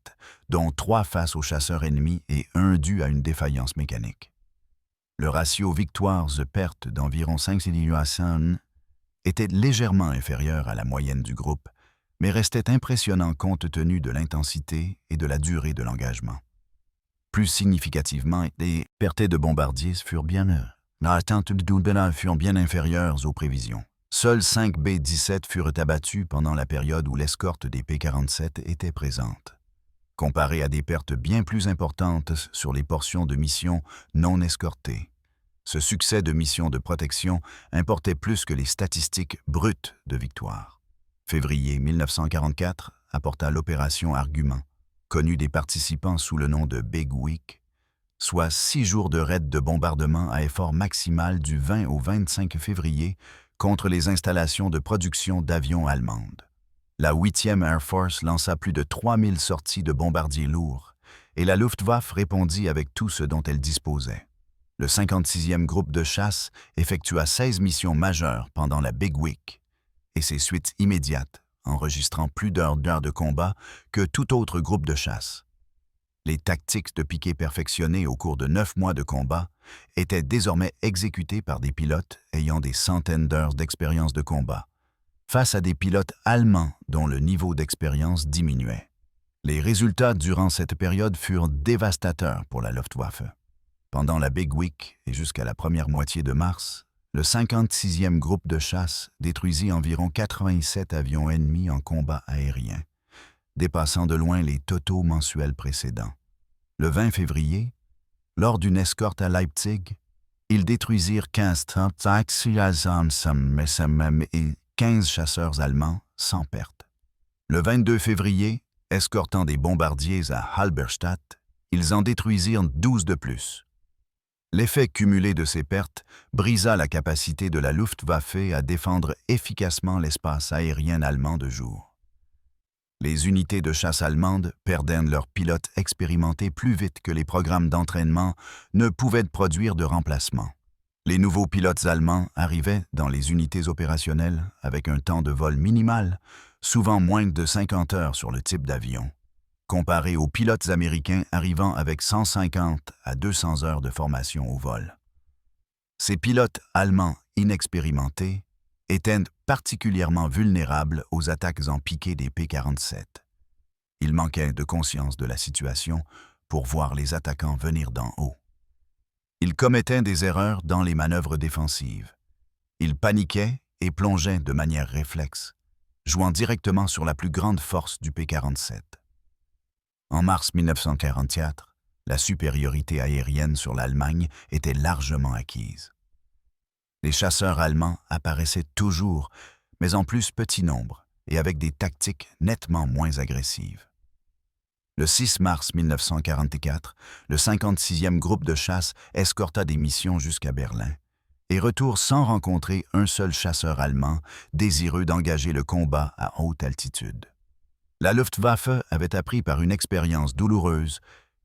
dont 3 face aux chasseurs ennemis et 1 dû à une défaillance mécanique. Le ratio victoires-pertes d'environ 5 à 100 était légèrement inférieur à la moyenne du groupe, mais restait impressionnant compte tenu de l'intensité et de la durée de l'engagement. Plus significativement, les pertes de bombardiers furent bien inférieures aux prévisions. Seuls 5 B-17 furent abattus pendant la période où l'escorte des P-47 était présente, comparé à des pertes bien plus importantes sur les portions de missions non escortées. Ce succès de mission de protection importait plus que les statistiques brutes de victoire. Février 1944 apporta l'opération Argument, connue des participants sous le nom de Big Week, soit 6 jours de raid de bombardement à effort maximal du 20 au 25 février contre les installations de production d'avions allemandes. La 8e Air Force lança plus de 3000 sorties de bombardiers lourds et la Luftwaffe répondit avec tout ce dont elle disposait. Le 56e groupe de chasse effectua 16 missions majeures pendant la Big Week et ses suites immédiates, enregistrant plus d'heures de combat que tout autre groupe de chasse. Les tactiques de piqué perfectionnées au cours de 9 mois de combat étaient désormais exécutées par des pilotes ayant des centaines d'heures d'expérience de combat, face à des pilotes allemands dont le niveau d'expérience diminuait. Les résultats durant cette période furent dévastateurs pour la Luftwaffe. Pendant la Big Week et jusqu'à la première moitié de mars, le 56e groupe de chasse détruisit environ 87 avions ennemis en combat aérien, dépassant de loin les totaux mensuels précédents. Le 20 février, lors d'une escorte à Leipzig, ils détruisirent 15 et 15 chasseurs allemands sans perte. Le 22 février, escortant des bombardiers à Halberstadt, ils en détruisirent 12 de plus. L'effet cumulé de ces pertes brisa la capacité de la Luftwaffe à défendre efficacement l'espace aérien allemand de jour. Les unités de chasse allemandes perdaient leurs pilotes expérimentés plus vite que les programmes d'entraînement ne pouvaient produire de remplacement. Les nouveaux pilotes allemands arrivaient dans les unités opérationnelles avec un temps de vol minimal, souvent moins de 50 heures sur le type d'avion, comparé aux pilotes américains arrivant avec 150 à 200 heures de formation au vol. Ces pilotes allemands inexpérimentés étaient particulièrement vulnérables aux attaques en piqué des P-47. Ils manquaient de conscience de la situation pour voir les attaquants venir d'en haut. Ils commettaient des erreurs dans les manœuvres défensives. Ils paniquaient et plongeaient de manière réflexe, jouant directement sur la plus grande force du P-47. En mars 1944, la supériorité aérienne sur l'Allemagne était largement acquise. Les chasseurs allemands apparaissaient toujours, mais en plus petit nombre et avec des tactiques nettement moins agressives. Le 6 mars 1944, le 56e groupe de chasse escorta des missions jusqu'à Berlin et retourne sans rencontrer un seul chasseur allemand désireux d'engager le combat à haute altitude. La Luftwaffe avait appris par une expérience douloureuse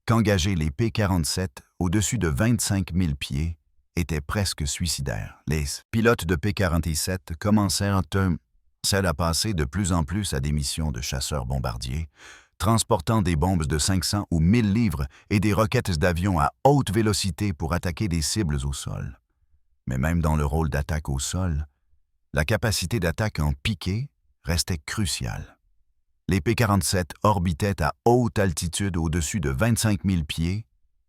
qu'engager les P-47 au-dessus de 25 000 pieds était presque suicidaire. Les pilotes de P-47 commencèrent à passer de plus en plus à des missions de chasseurs-bombardiers, transportant des bombes de 500 ou 1000 livres et des roquettes d'avion à haute vélocité pour attaquer des cibles au sol. Mais même dans le rôle d'attaque au sol, la capacité d'attaque en piqué restait cruciale. Les P-47 orbitaient à haute altitude au-dessus de 25 000 pieds,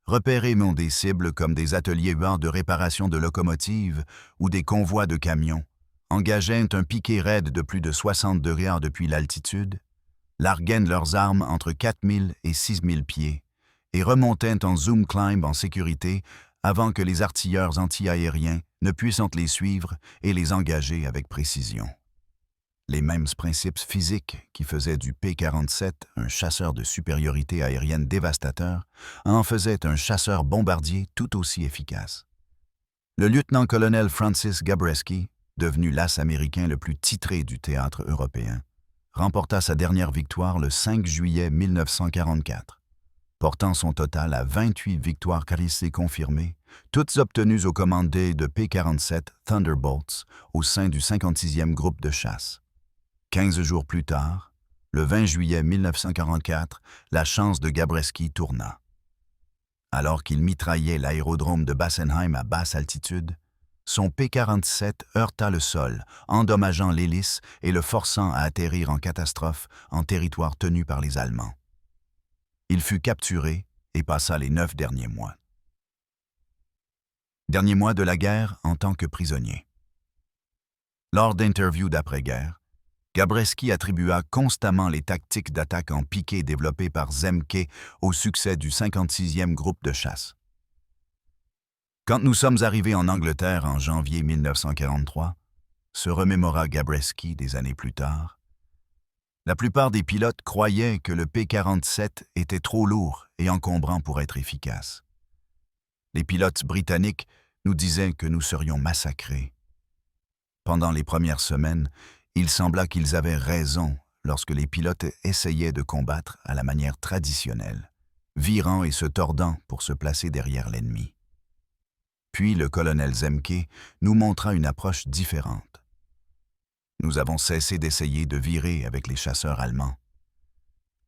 repérés des cibles comme des ateliers de réparation de locomotives ou des convois de camions, engageaient un piqué raide de plus de 60 degrés depuis l'altitude, larguaient leurs armes entre 4 000 et 6 000 pieds et remontaient en zoom climb en sécurité avant que les artilleurs anti-aériens ne puissent les suivre et les engager avec précision. Les mêmes principes physiques qui faisaient du P-47 un chasseur de supériorité aérienne dévastateur en faisaient un chasseur bombardier tout aussi efficace. Le lieutenant-colonel Francis Gabreski, devenu l'as américain le plus titré du théâtre européen, remporta sa dernière victoire le 5 juillet 1944, portant son total à 28 victoires qualifiées confirmées, toutes obtenues aux commandes de P-47 Thunderbolts au sein du 56e groupe de chasse. 15 jours plus tard, le 20 juillet 1944, la chance de Gabreski tourna. Alors qu'il mitraillait l'aérodrome de Bassenheim à basse altitude, son P-47 heurta le sol, endommageant l'hélice et le forçant à atterrir en catastrophe en territoire tenu par les Allemands. Il fut capturé et passa les 9 derniers mois. Dernier mois de la guerre en tant que prisonnier. Lors d'interviews d'après-guerre, Gabreski attribua constamment les tactiques d'attaque en piqué développées par Zemke au succès du 56e groupe de chasse. Quand nous sommes arrivés en Angleterre en janvier 1943, se remémora Gabreski des années plus tard, la plupart des pilotes croyaient que le P-47 était trop lourd et encombrant pour être efficace. Les pilotes britanniques nous disaient que nous serions massacrés. Pendant les premières semaines, il sembla qu'ils avaient raison lorsque les pilotes essayaient de combattre à la manière traditionnelle, virant et se tordant pour se placer derrière l'ennemi. Puis le colonel Zemke nous montra une approche différente. Nous avons cessé d'essayer de virer avec les chasseurs allemands.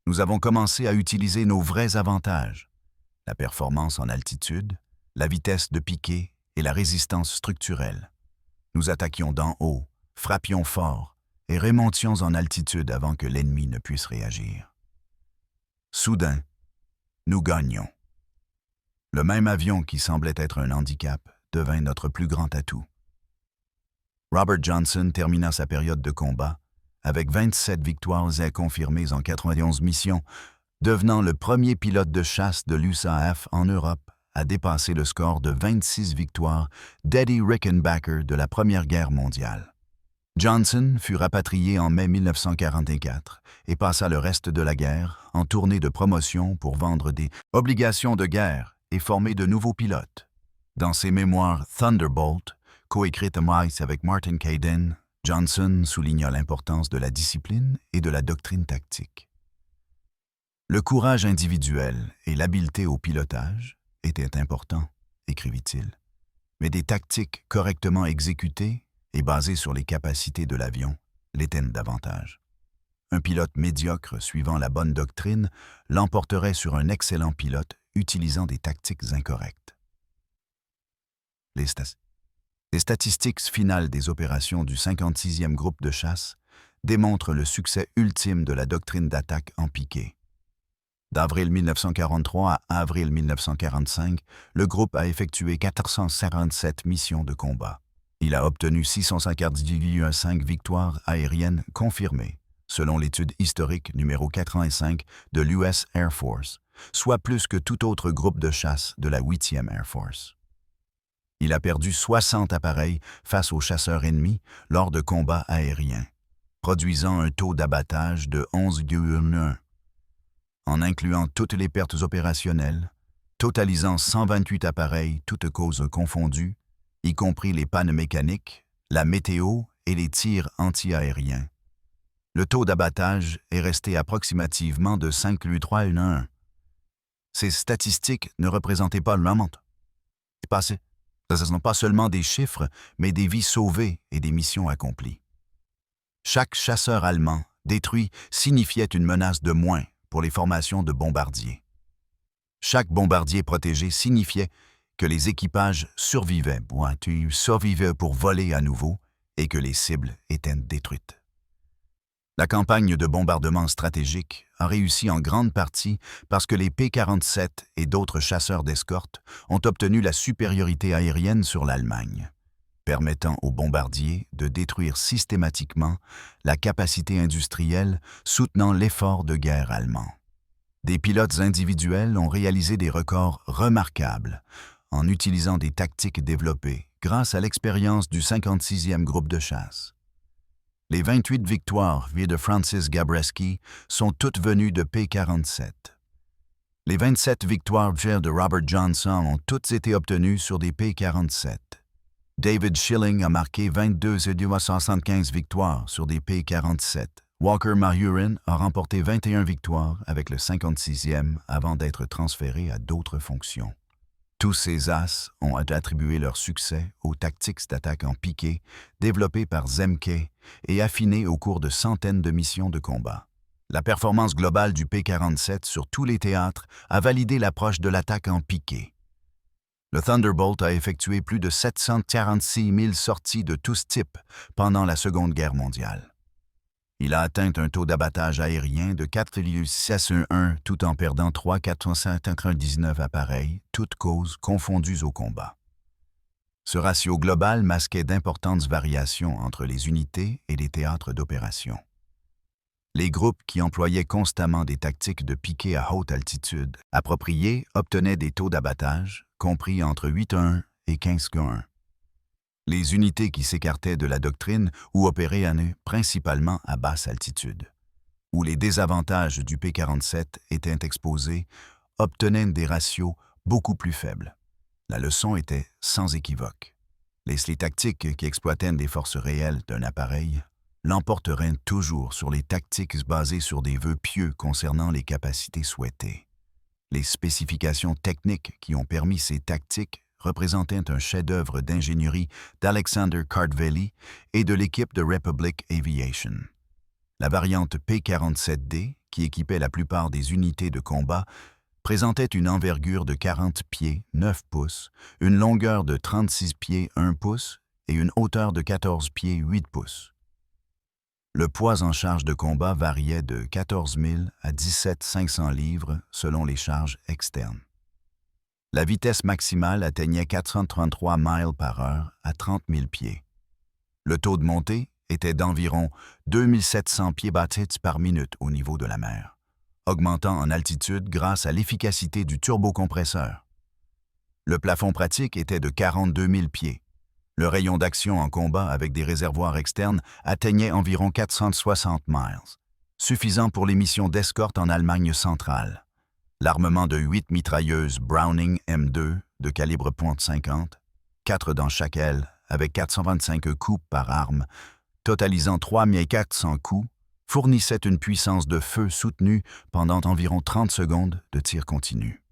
Nous avons commencé à utiliser nos vrais avantages, la performance en altitude, la vitesse de piqué et la résistance structurelle. Nous attaquions d'en haut, frappions fort et remontions en altitude avant que l'ennemi ne puisse réagir. Soudain, nous gagnions. Le même avion qui semblait être un handicap devint notre plus grand atout. Robert Johnson termina sa période de combat avec 27 victoires confirmées en 91 missions, devenant le premier pilote de chasse de l'USAF en Europe à dépasser le score de 26 victoires d'Eddie Rickenbacker de la Première Guerre mondiale. Johnson fut rapatrié en mai 1944 et passa le reste de la guerre en tournée de promotion pour vendre des obligations de guerre et former de nouveaux pilotes. Dans ses mémoires Thunderbolt, coécrites avec Martin Caidin, Johnson souligna l'importance de la discipline et de la doctrine tactique. Le courage individuel et l'habileté au pilotage étaient importants, écrivit-il, mais des tactiques correctement exécutées et basées sur les capacités de l'avion l'étaient davantage. Un pilote médiocre suivant la bonne doctrine l'emporterait sur un excellent pilote utilisant des tactiques incorrectes. Les statistiques finales des opérations du 56e groupe de chasse démontrent le succès ultime de la doctrine d'attaque en piqué. D'avril 1943 à avril 1945, le groupe a effectué 447 missions de combat. Il a obtenu 655 victoires aériennes confirmées, selon l'étude historique numéro 85 de l'US Air Force, soit plus que tout autre groupe de chasse de la 8e Air Force. Il a perdu 60 appareils face aux chasseurs ennemis lors de combats aériens, produisant un taux d'abattage de 11,1, en incluant toutes les pertes opérationnelles, totalisant 128 appareils toutes causes confondues, y compris les pannes mécaniques, la météo et les tirs anti-aériens. Le taux d'abattage est resté approximativement de 5,3 Ces statistiques ne représentaient pas le moment passé. Ce ne sont pas seulement des chiffres, mais des vies sauvées et des missions accomplies. Chaque chasseur allemand détruit signifiait une menace de moins pour les formations de bombardiers. Chaque bombardier protégé signifiait que les équipages survivaient pour voler à nouveau et que les cibles étaient détruites. La campagne de bombardement stratégique a réussi en grande partie parce que les P-47 et d'autres chasseurs d'escorte ont obtenu la supériorité aérienne sur l'Allemagne, permettant aux bombardiers de détruire systématiquement la capacité industrielle soutenant l'effort de guerre allemand. Des pilotes individuels ont réalisé des records remarquables en utilisant des tactiques développées grâce à l'expérience du 56e groupe de chasse. Les 28 victoires de Francis Gabreski sont toutes venues de P-47. Les 27 victoires de Robert Johnson ont toutes été obtenues sur des P-47. David Schilling a marqué 22,75 victoires sur des P-47 Walker Mahurin a remporté 21 victoires avec le 56e avant d'être transféré à d'autres fonctions. Tous ces as ont attribué leur succès aux tactiques d'attaque en piqué développées par Zemke et affinées au cours de centaines de missions de combat. La performance globale du P-47 sur tous les théâtres a validé l'approche de l'attaque en piqué. Le Thunderbolt a effectué plus de 746 000 sorties de tous types pendant la Seconde Guerre mondiale. Il a atteint un taux d'abattage aérien de 4,611 tout en perdant 3,499 appareils, toutes causes confondues au combat. Ce ratio global masquait d'importantes variations entre les unités et les théâtres d'opération. Les groupes qui employaient constamment des tactiques de piqué à haute altitude appropriées obtenaient des taux d'abattage compris entre 8,1 et 15,1. Les unités qui s'écartaient de la doctrine ou opéraient principalement à basse altitude, où les désavantages du P-47 étaient exposés, obtenaient des ratios beaucoup plus faibles. La leçon était sans équivoque. Les tactiques qui exploitaient les forces réelles d'un appareil l'emporteraient toujours sur les tactiques basées sur des vœux pieux concernant les capacités souhaitées. Les spécifications techniques qui ont permis ces tactiques représentaient un chef-d'œuvre d'ingénierie d'Alexander Kartveli et de l'équipe de Republic Aviation. La variante P-47D, qui équipait la plupart des unités de combat, présentait une envergure de 40 pieds 9 pouces, une longueur de 36 pieds 1 pouce et une hauteur de 14 pieds 8 pouces. Le poids en charge de combat variait de 14 000 à 17 500 livres selon les charges externes. La vitesse maximale atteignait 433 miles par heure à 30 000 pieds. Le taux de montée était d'environ 2700 pieds battis par minute au niveau de la mer, augmentant en altitude grâce à l'efficacité du turbocompresseur. Le plafond pratique était de 42 000 pieds. Le rayon d'action en combat avec des réservoirs externes atteignait environ 460 miles, suffisant pour les missions d'escorte en Allemagne centrale. L'armement de 8 mitrailleuses Browning M2 de calibre .50, 4 dans chaque aile, avec 425 coups par arme, totalisant 3400 coups, fournissait une puissance de feu soutenue pendant environ 30 secondes de tir continu.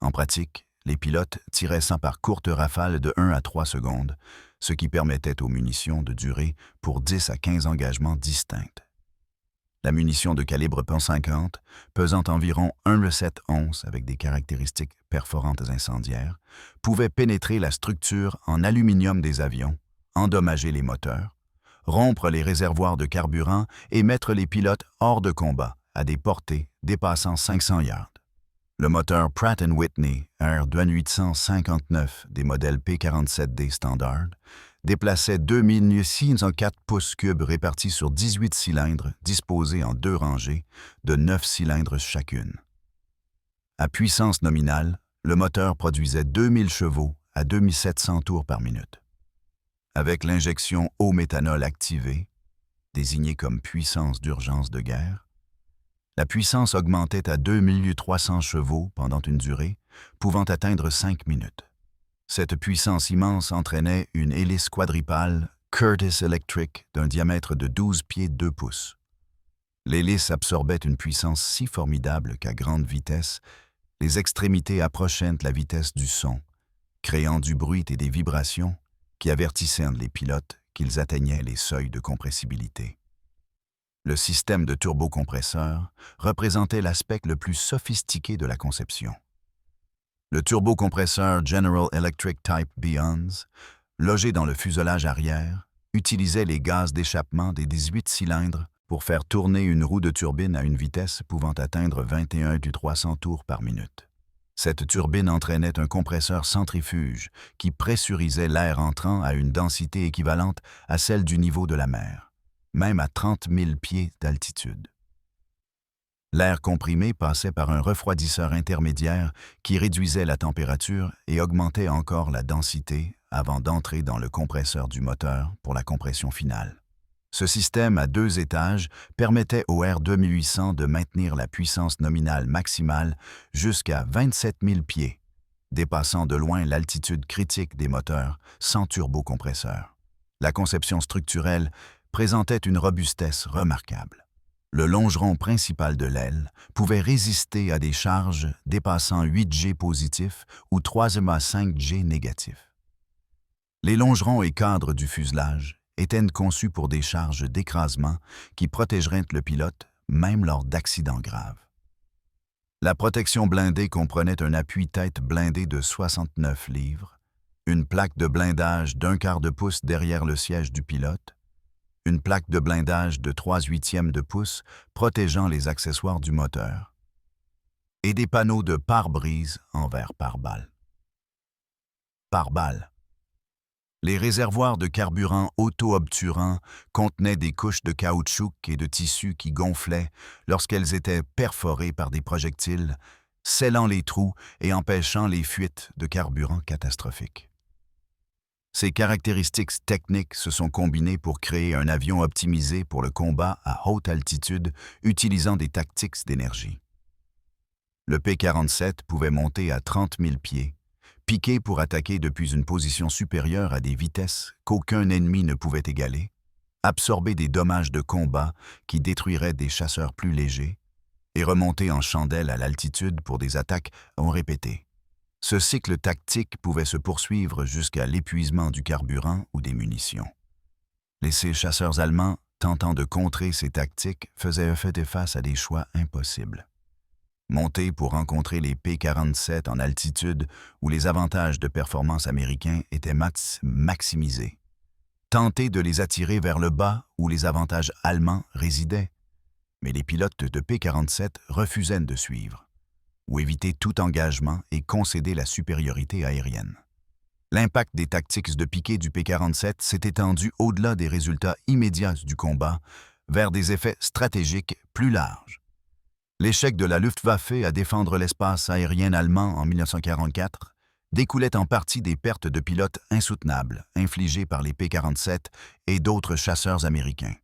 En pratique, les pilotes tiraient sans par courtes rafales de 1 à 3 secondes, ce qui permettait aux munitions de durer pour 10 à 15 engagements distincts. La munition de calibre .50, pesant environ 1,7 onces avec des caractéristiques perforantes incendiaires, pouvait pénétrer la structure en aluminium des avions, endommager les moteurs, rompre les réservoirs de carburant et mettre les pilotes hors de combat à des portées dépassant 500 yards. Le moteur Pratt & Whitney R-2859 des modèles P-47D standard déplaçait 2604 pouces cubes répartis sur 18 cylindres disposés en 2 rangées de 9 cylindres chacune. À puissance nominale, le moteur produisait 2000 chevaux à 2700 tours par minute. Avec l'injection au méthanol activée, désignée comme puissance d'urgence de guerre, la puissance augmentait à 2300 chevaux pendant une durée, pouvant atteindre 5 minutes. Cette puissance immense entraînait une hélice quadripale Curtiss Electric d'un diamètre de 12 pieds 2 pouces. L'hélice absorbait une puissance si formidable qu'à grande vitesse, les extrémités approchaient la vitesse du son, créant du bruit et des vibrations qui avertissaient les pilotes qu'ils atteignaient les seuils de compressibilité. Le système de turbocompresseur représentait l'aspect le plus sophistiqué de la conception. Le turbocompresseur General Electric Type Beyonds, logé dans le fuselage arrière, utilisait les gaz d'échappement des 18 cylindres pour faire tourner une roue de turbine à une vitesse pouvant atteindre 21,300 tours par minute. Cette turbine entraînait un compresseur centrifuge qui pressurisait l'air entrant à une densité équivalente à celle du niveau de la mer, même à 30 000 pieds d'altitude. L'air comprimé passait par un refroidisseur intermédiaire qui réduisait la température et augmentait encore la densité avant d'entrer dans le compresseur du moteur pour la compression finale. Ce système à 2 étages permettait au R-2800 de maintenir la puissance nominale maximale jusqu'à 27 000 pieds, dépassant de loin l'altitude critique des moteurs sans turbocompresseur. La conception structurelle présentait une robustesse remarquable. Le longeron principal de l'aile pouvait résister à des charges dépassant 8 G positifs ou 3,5 G négatifs. Les longerons et cadres du fuselage étaient conçus pour des charges d'écrasement qui protégeraient le pilote même lors d'accidents graves. La protection blindée comprenait un appui-tête blindé de 69 livres, une plaque de blindage d'1/4 de pouce derrière le siège du pilote, une plaque de blindage de 3/8 de pouce protégeant les accessoires du moteur, et des panneaux de pare-brise en verre pare-balles. Pare-balles. Les réservoirs de carburant auto-obturants contenaient des couches de caoutchouc et de tissu qui gonflaient lorsqu'elles étaient perforées par des projectiles, scellant les trous et empêchant les fuites de carburant catastrophiques. Ces caractéristiques techniques se sont combinées pour créer un avion optimisé pour le combat à haute altitude utilisant des tactiques d'énergie. Le P-47 pouvait monter à 30 000 pieds, piquer pour attaquer depuis une position supérieure à des vitesses qu'aucun ennemi ne pouvait égaler, absorber des dommages de combat qui détruiraient des chasseurs plus légers, et remonter en chandelle à l'altitude pour des attaques répétées. Ce cycle tactique pouvait se poursuivre jusqu'à l'épuisement du carburant ou des munitions. Les chasseurs allemands, tentant de contrer ces tactiques, faisaient face à des choix impossibles. Monter pour rencontrer les P-47 en altitude où les avantages de performance américains étaient maximisés. Tenter de les attirer vers le bas où les avantages allemands résidaient. Mais les pilotes de P-47 refusaient de suivre, ou éviter tout engagement et concéder la supériorité aérienne. L'impact des tactiques de piqué du P-47 s'est étendu au-delà des résultats immédiats du combat vers des effets stratégiques plus larges. L'échec de la Luftwaffe à défendre l'espace aérien allemand en 1944 découlait en partie des pertes de pilotes insoutenables infligées par les P-47 et d'autres chasseurs américains.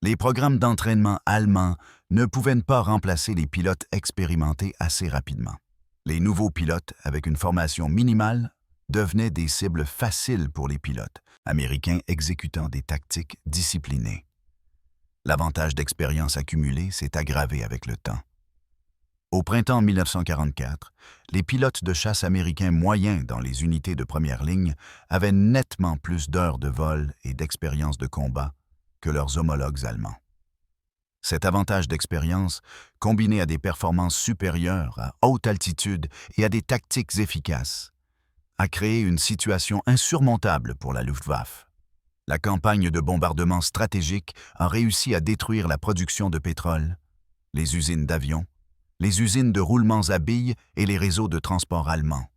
Les programmes d'entraînement allemands ne pouvaient pas remplacer les pilotes expérimentés assez rapidement. Les nouveaux pilotes, avec une formation minimale, devenaient des cibles faciles pour les pilotes américains exécutant des tactiques disciplinées. L'avantage d'expérience accumulée s'est aggravé avec le temps. Au printemps 1944, les pilotes de chasse américains moyens dans les unités de première ligne avaient nettement plus d'heures de vol et d'expérience de combat que leurs homologues allemands. Cet avantage d'expérience, combiné à des performances supérieures à haute altitude et à des tactiques efficaces, a créé une situation insurmontable pour la Luftwaffe. La campagne de bombardement stratégique a réussi à détruire la production de pétrole, les usines d'avions, les usines de roulements à billes et les réseaux de transport allemands.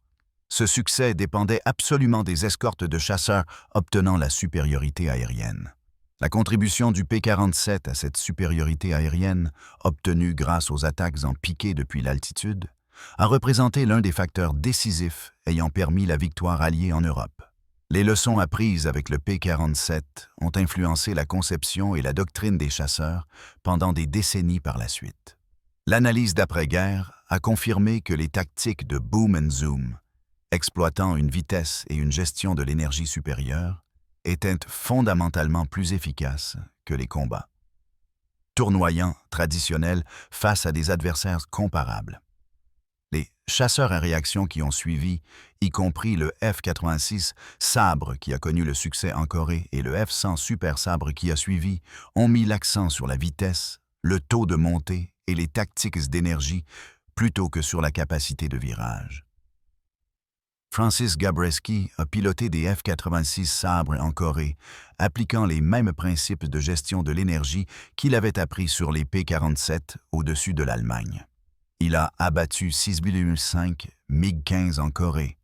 Ce succès dépendait absolument des escortes de chasseurs obtenant la supériorité aérienne. La contribution du P-47 à cette supériorité aérienne, obtenue grâce aux attaques en piqué depuis l'altitude, a représenté l'un des facteurs décisifs ayant permis la victoire alliée en Europe. Les leçons apprises avec le P-47 ont influencé la conception et la doctrine des chasseurs pendant des décennies par la suite. L'analyse d'après-guerre a confirmé que les tactiques de boom and zoom, exploitant une vitesse et une gestion de l'énergie supérieure, étaient fondamentalement plus efficaces que les combats tournoyants traditionnels face à des adversaires comparables. Les chasseurs à réaction qui ont suivi, y compris le F-86 Sabre qui a connu le succès en Corée et le F-100 Super Sabre qui a suivi, ont mis l'accent sur la vitesse, le taux de montée et les tactiques d'énergie plutôt que sur la capacité de virage. Francis Gabreski a piloté des F-86 Sabre en Corée, appliquant les mêmes principes de gestion de l'énergie qu'il avait appris sur les P-47 au-dessus de l'Allemagne. Il a abattu 6,5 MiG-15 en Corée,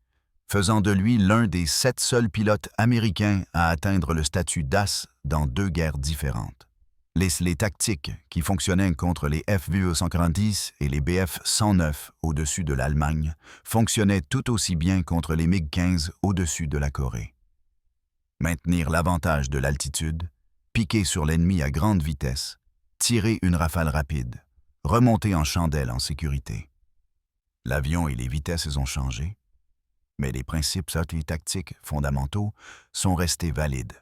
faisant de lui l'un des 7 seuls pilotes américains à atteindre le statut d'as dans 2 guerres différentes. Les tactiques qui fonctionnaient contre les F-140 et les Bf-109 au-dessus de l'Allemagne fonctionnaient tout aussi bien contre les MiG-15 au-dessus de la Corée. Maintenir l'avantage de l'altitude, piquer sur l'ennemi à grande vitesse, tirer une rafale rapide, remonter en chandelle en sécurité. L'avion et les vitesses ont changé, mais les principes tactiques fondamentaux sont restés valides.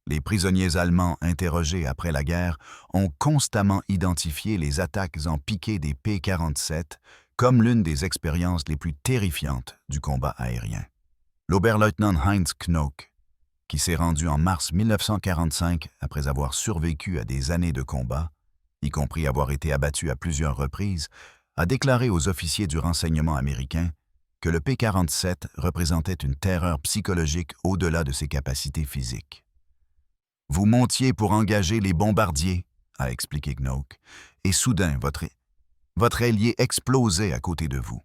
Les prisonniers allemands interrogés après la guerre ont constamment identifié les attaques en piqué des P-47 comme l'une des expériences les plus terrifiantes du combat aérien. L'Oberleutnant Heinz Knock, qui s'est rendu en mars 1945 après avoir survécu à des années de combat, y compris avoir été abattu à plusieurs reprises, a déclaré aux officiers du renseignement américain que le P-47 représentait une terreur psychologique au-delà de ses capacités physiques. « Vous montiez pour engager les bombardiers », a expliqué Knock, « et soudain, votre ailier explosait à côté de vous.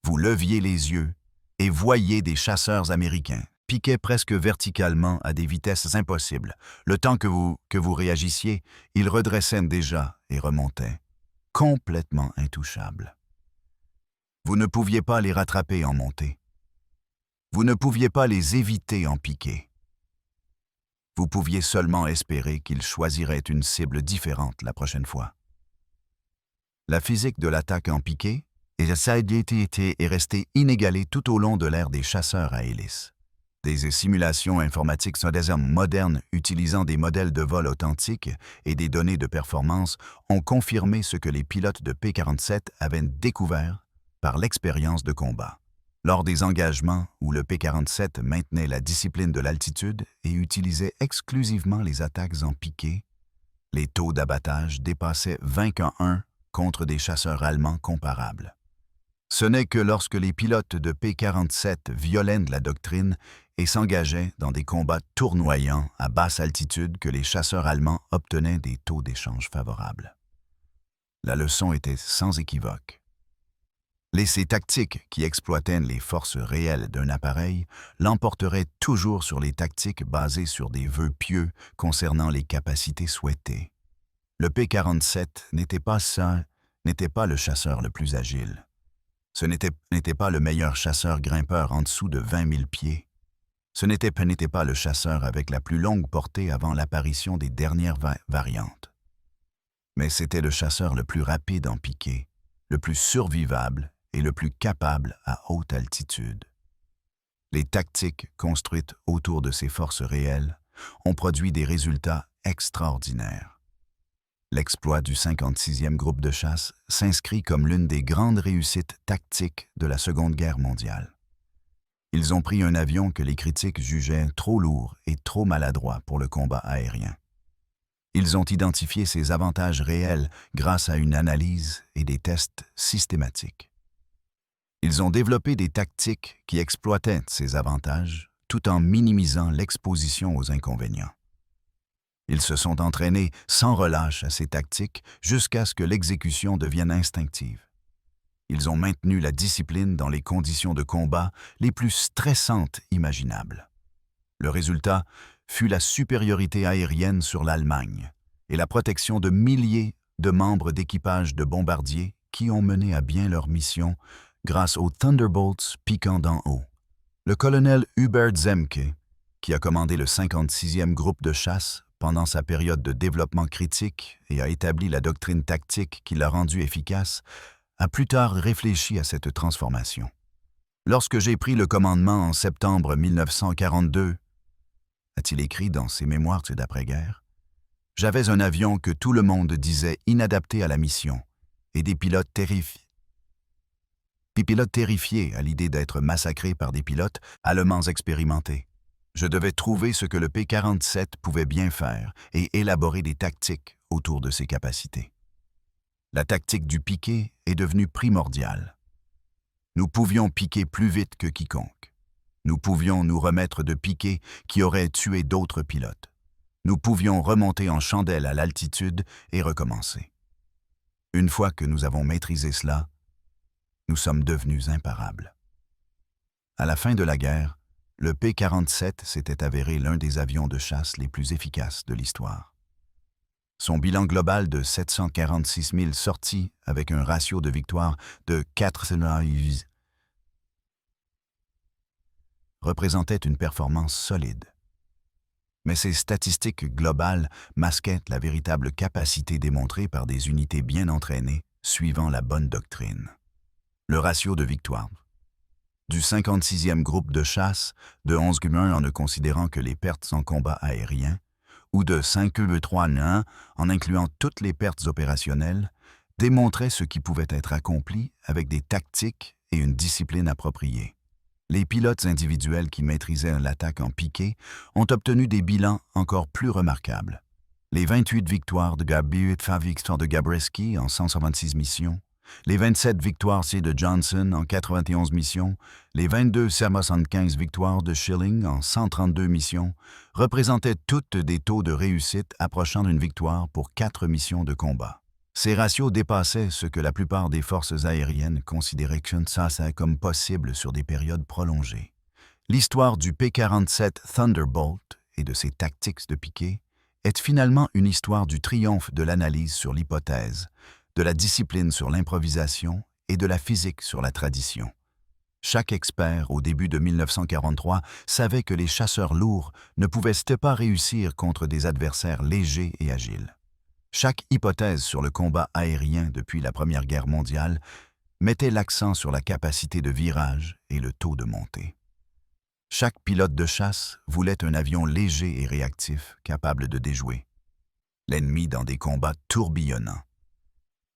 Vous leviez les yeux et voyiez des chasseurs américains piquaient presque verticalement à des vitesses impossibles. Le temps que vous réagissiez, ils redressaient déjà et remontaient, complètement intouchables. Vous ne pouviez pas les rattraper en montée. Vous ne pouviez pas les éviter en piqué. Vous pouviez seulement espérer qu'ils choisiraient une cible différente la prochaine fois. La physique de l'attaque en piqué est restée inégalée tout au long de l'ère des chasseurs à hélice. Des simulations informatiques sont désormais modernes utilisant des modèles de vol authentiques et des données de performance ont confirmé ce que les pilotes de P-47 avaient découvert par l'expérience de combat. Lors des engagements où le P-47 maintenait la discipline de l'altitude et utilisait exclusivement les attaques en piqué, les taux d'abattage dépassaient 20-1 contre des chasseurs allemands comparables. Ce n'est que lorsque les pilotes de P-47 violaient la doctrine et s'engageaient dans des combats tournoyants à basse altitude que les chasseurs allemands obtenaient des taux d'échange favorables. La leçon était sans équivoque. Ces tactiques qui exploitaient les forces réelles d'un appareil l'emporteraient toujours sur les tactiques basées sur des vœux pieux concernant les capacités souhaitées. Le P-47 n'était pas le chasseur le plus agile. Ce n'était pas le meilleur chasseur grimpeur en dessous de 20 000 pieds. Ce n'était pas le chasseur avec la plus longue portée avant l'apparition des dernières variantes. Mais c'était le chasseur le plus rapide en piqué, le plus survivable et le plus capable à haute altitude. Les tactiques construites autour de ces forces réelles ont produit des résultats extraordinaires. L'exploit du 56e groupe de chasse s'inscrit comme l'une des grandes réussites tactiques de la Seconde Guerre mondiale. Ils ont pris un avion que les critiques jugeaient trop lourd et trop maladroit pour le combat aérien. Ils ont identifié ses avantages réels grâce à une analyse et des tests systématiques. Ils ont développé des tactiques qui exploitaient ces avantages tout en minimisant l'exposition aux inconvénients. Ils se sont entraînés sans relâche à ces tactiques jusqu'à ce que l'exécution devienne instinctive. Ils ont maintenu la discipline dans les conditions de combat les plus stressantes imaginables. Le résultat fut la supériorité aérienne sur l'Allemagne et la protection de milliers de membres d'équipage de bombardiers qui ont mené à bien leur mission grâce aux Thunderbolts piquant d'en haut. Le colonel Hubert Zemke, qui a commandé le 56e groupe de chasse pendant sa période de développement critique et a établi la doctrine tactique qui l'a rendu efficace, a plus tard réfléchi à cette transformation. Lorsque j'ai pris le commandement en septembre 1942, a-t-il écrit dans ses mémoires d'après-guerre, j'avais un avion que tout le monde disait inadapté à la mission et des pilotes terrifiés à l'idée d'être massacrés par des pilotes allemands expérimentés. Je devais trouver ce que le P-47 pouvait bien faire et élaborer des tactiques autour de ses capacités. La tactique du piqué est devenue primordiale. Nous pouvions piquer plus vite que quiconque. Nous pouvions nous remettre de piqués qui auraient tué d'autres pilotes. Nous pouvions remonter en chandelle à l'altitude et recommencer. Une fois que nous avons maîtrisé cela, nous sommes devenus imparables. À la fin de la guerre, le P-47 s'était avéré l'un des avions de chasse les plus efficaces de l'histoire. Son bilan global de 746 000 sorties avec un ratio de victoire de 4,9 représentait une performance solide. Mais ces statistiques globales masquaient la véritable capacité démontrée par des unités bien entraînées suivant la bonne doctrine. Le ratio de victoire du 56e groupe de chasse, de 11 en ne considérant que les pertes en combat aérien, ou de 5E3N1 en incluant toutes les pertes opérationnelles, démontraient ce qui pouvait être accompli avec des tactiques et une discipline appropriée. Les pilotes individuels qui maîtrisaient l'attaque en piqué ont obtenu des bilans encore plus remarquables. Les 28 victoires de Victor de Gabreski en 126 missions, les 27 victoires de Johnson en 91 missions, les 75 victoires de Schilling en 132 missions, représentaient toutes des taux de réussite approchant d'une victoire pour 4 missions de combat. Ces ratios dépassaient ce que la plupart des forces aériennes considéraient comme possible sur des périodes prolongées. L'histoire du P-47 Thunderbolt et de ses tactiques de piqué est finalement une histoire du triomphe de l'analyse sur l'hypothèse, de la discipline sur l'improvisation et de la physique sur la tradition. Chaque expert, au début de 1943, savait que les chasseurs lourds ne pouvaient pas réussir contre des adversaires légers et agiles. Chaque hypothèse sur le combat aérien depuis la Première Guerre mondiale mettait l'accent sur la capacité de virage et le taux de montée. Chaque pilote de chasse voulait un avion léger et réactif capable de déjouer l'ennemi dans des combats tourbillonnants.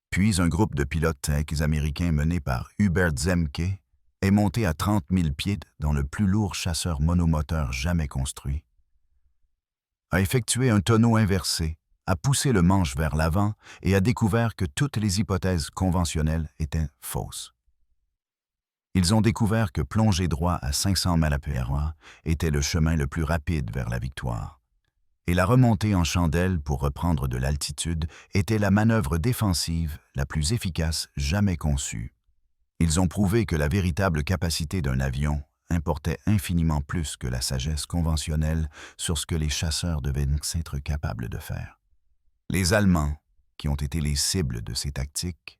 Puis un groupe de pilotes américains mené par Hubert Zemke est monté à 30 000 pieds dans le plus lourd chasseur monomoteur jamais construit, a effectué un tonneau inversé, a poussé le manche vers l'avant et a découvert que toutes les hypothèses conventionnelles étaient fausses. Ils ont découvert que plonger droit à 500 mph était le chemin le plus rapide vers la victoire. Et la remontée en chandelle pour reprendre de l'altitude était la manœuvre défensive la plus efficace jamais conçue. Ils ont prouvé que la véritable capacité d'un avion importait infiniment plus que la sagesse conventionnelle sur ce que les chasseurs devaient être capables de faire. Les Allemands, qui ont été les cibles de ces tactiques,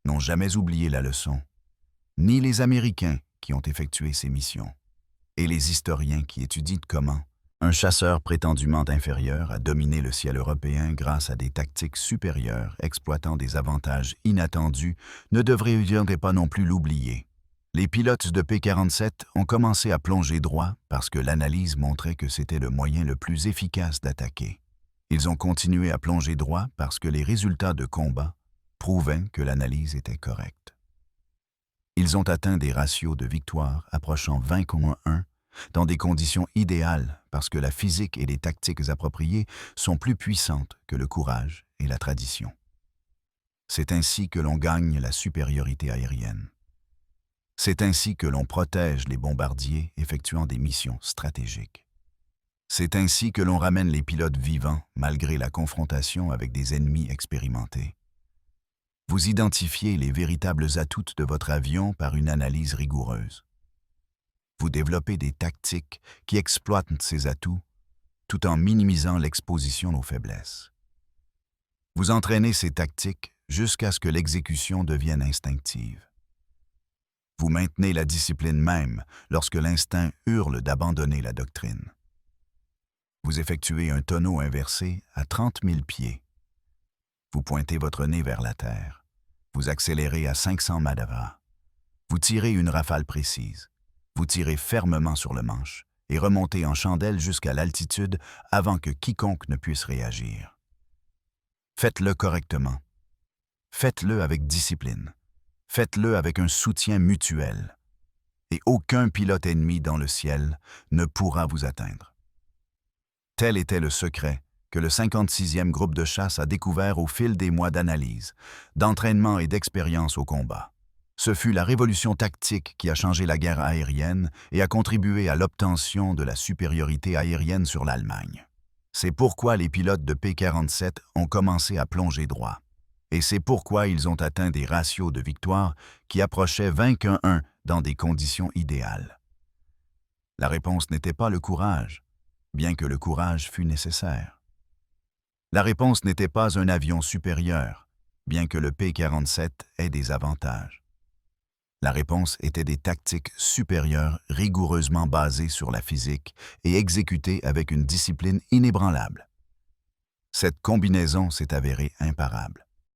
n'ont jamais oublié la leçon, ni les Américains qui ont effectué ces missions, et les historiens qui étudient comment un chasseur prétendument inférieur a dominé le ciel européen grâce à des tactiques supérieures exploitant des avantages inattendus ne devraient pas non plus l'oublier. Les pilotes de P-47 ont commencé à plonger droit parce que l'analyse montrait que c'était le moyen le plus efficace d'attaquer. Ils ont continué à plonger droit parce que les résultats de combat prouvaient que l'analyse était correcte. Ils ont atteint des ratios de victoire approchant 20:1 dans des conditions idéales parce que la physique et les tactiques appropriées sont plus puissantes que le courage et la tradition. C'est ainsi que l'on gagne la supériorité aérienne. C'est ainsi que l'on protège les bombardiers effectuant des missions stratégiques. C'est ainsi que l'on ramène les pilotes vivants malgré la confrontation avec des ennemis expérimentés. Vous identifiez les véritables atouts de votre avion par une analyse rigoureuse. Vous développez des tactiques qui exploitent ces atouts tout en minimisant l'exposition aux faiblesses. Vous entraînez ces tactiques jusqu'à ce que l'exécution devienne instinctive. Vous maintenez la discipline même lorsque l'instinct hurle d'abandonner la doctrine. Vous effectuez un tonneau inversé à 30 000 pieds. Vous pointez votre nez vers la terre. Vous accélérez à 500 mph. Vous tirez une rafale précise. Vous tirez fermement sur le manche et remontez en chandelle jusqu'à l'altitude avant que quiconque ne puisse réagir. Faites-le correctement. Faites-le avec discipline. Faites-le avec un soutien mutuel. Et aucun pilote ennemi dans le ciel ne pourra vous atteindre. Tel était le secret que le 56e groupe de chasse a découvert au fil des mois d'analyse, d'entraînement et d'expérience au combat. Ce fut la révolution tactique qui a changé la guerre aérienne et a contribué à l'obtention de la supériorité aérienne sur l'Allemagne. C'est pourquoi les pilotes de P-47 ont commencé à plonger droit. Et c'est pourquoi ils ont atteint des ratios de victoire qui approchaient 20:1 dans des conditions idéales. La réponse n'était pas le courage, bien que le courage fût nécessaire. La réponse n'était pas un avion supérieur, bien que le P-47 ait des avantages. La réponse était des tactiques supérieures rigoureusement basées sur la physique et exécutées avec une discipline inébranlable. Cette combinaison s'est avérée imparable.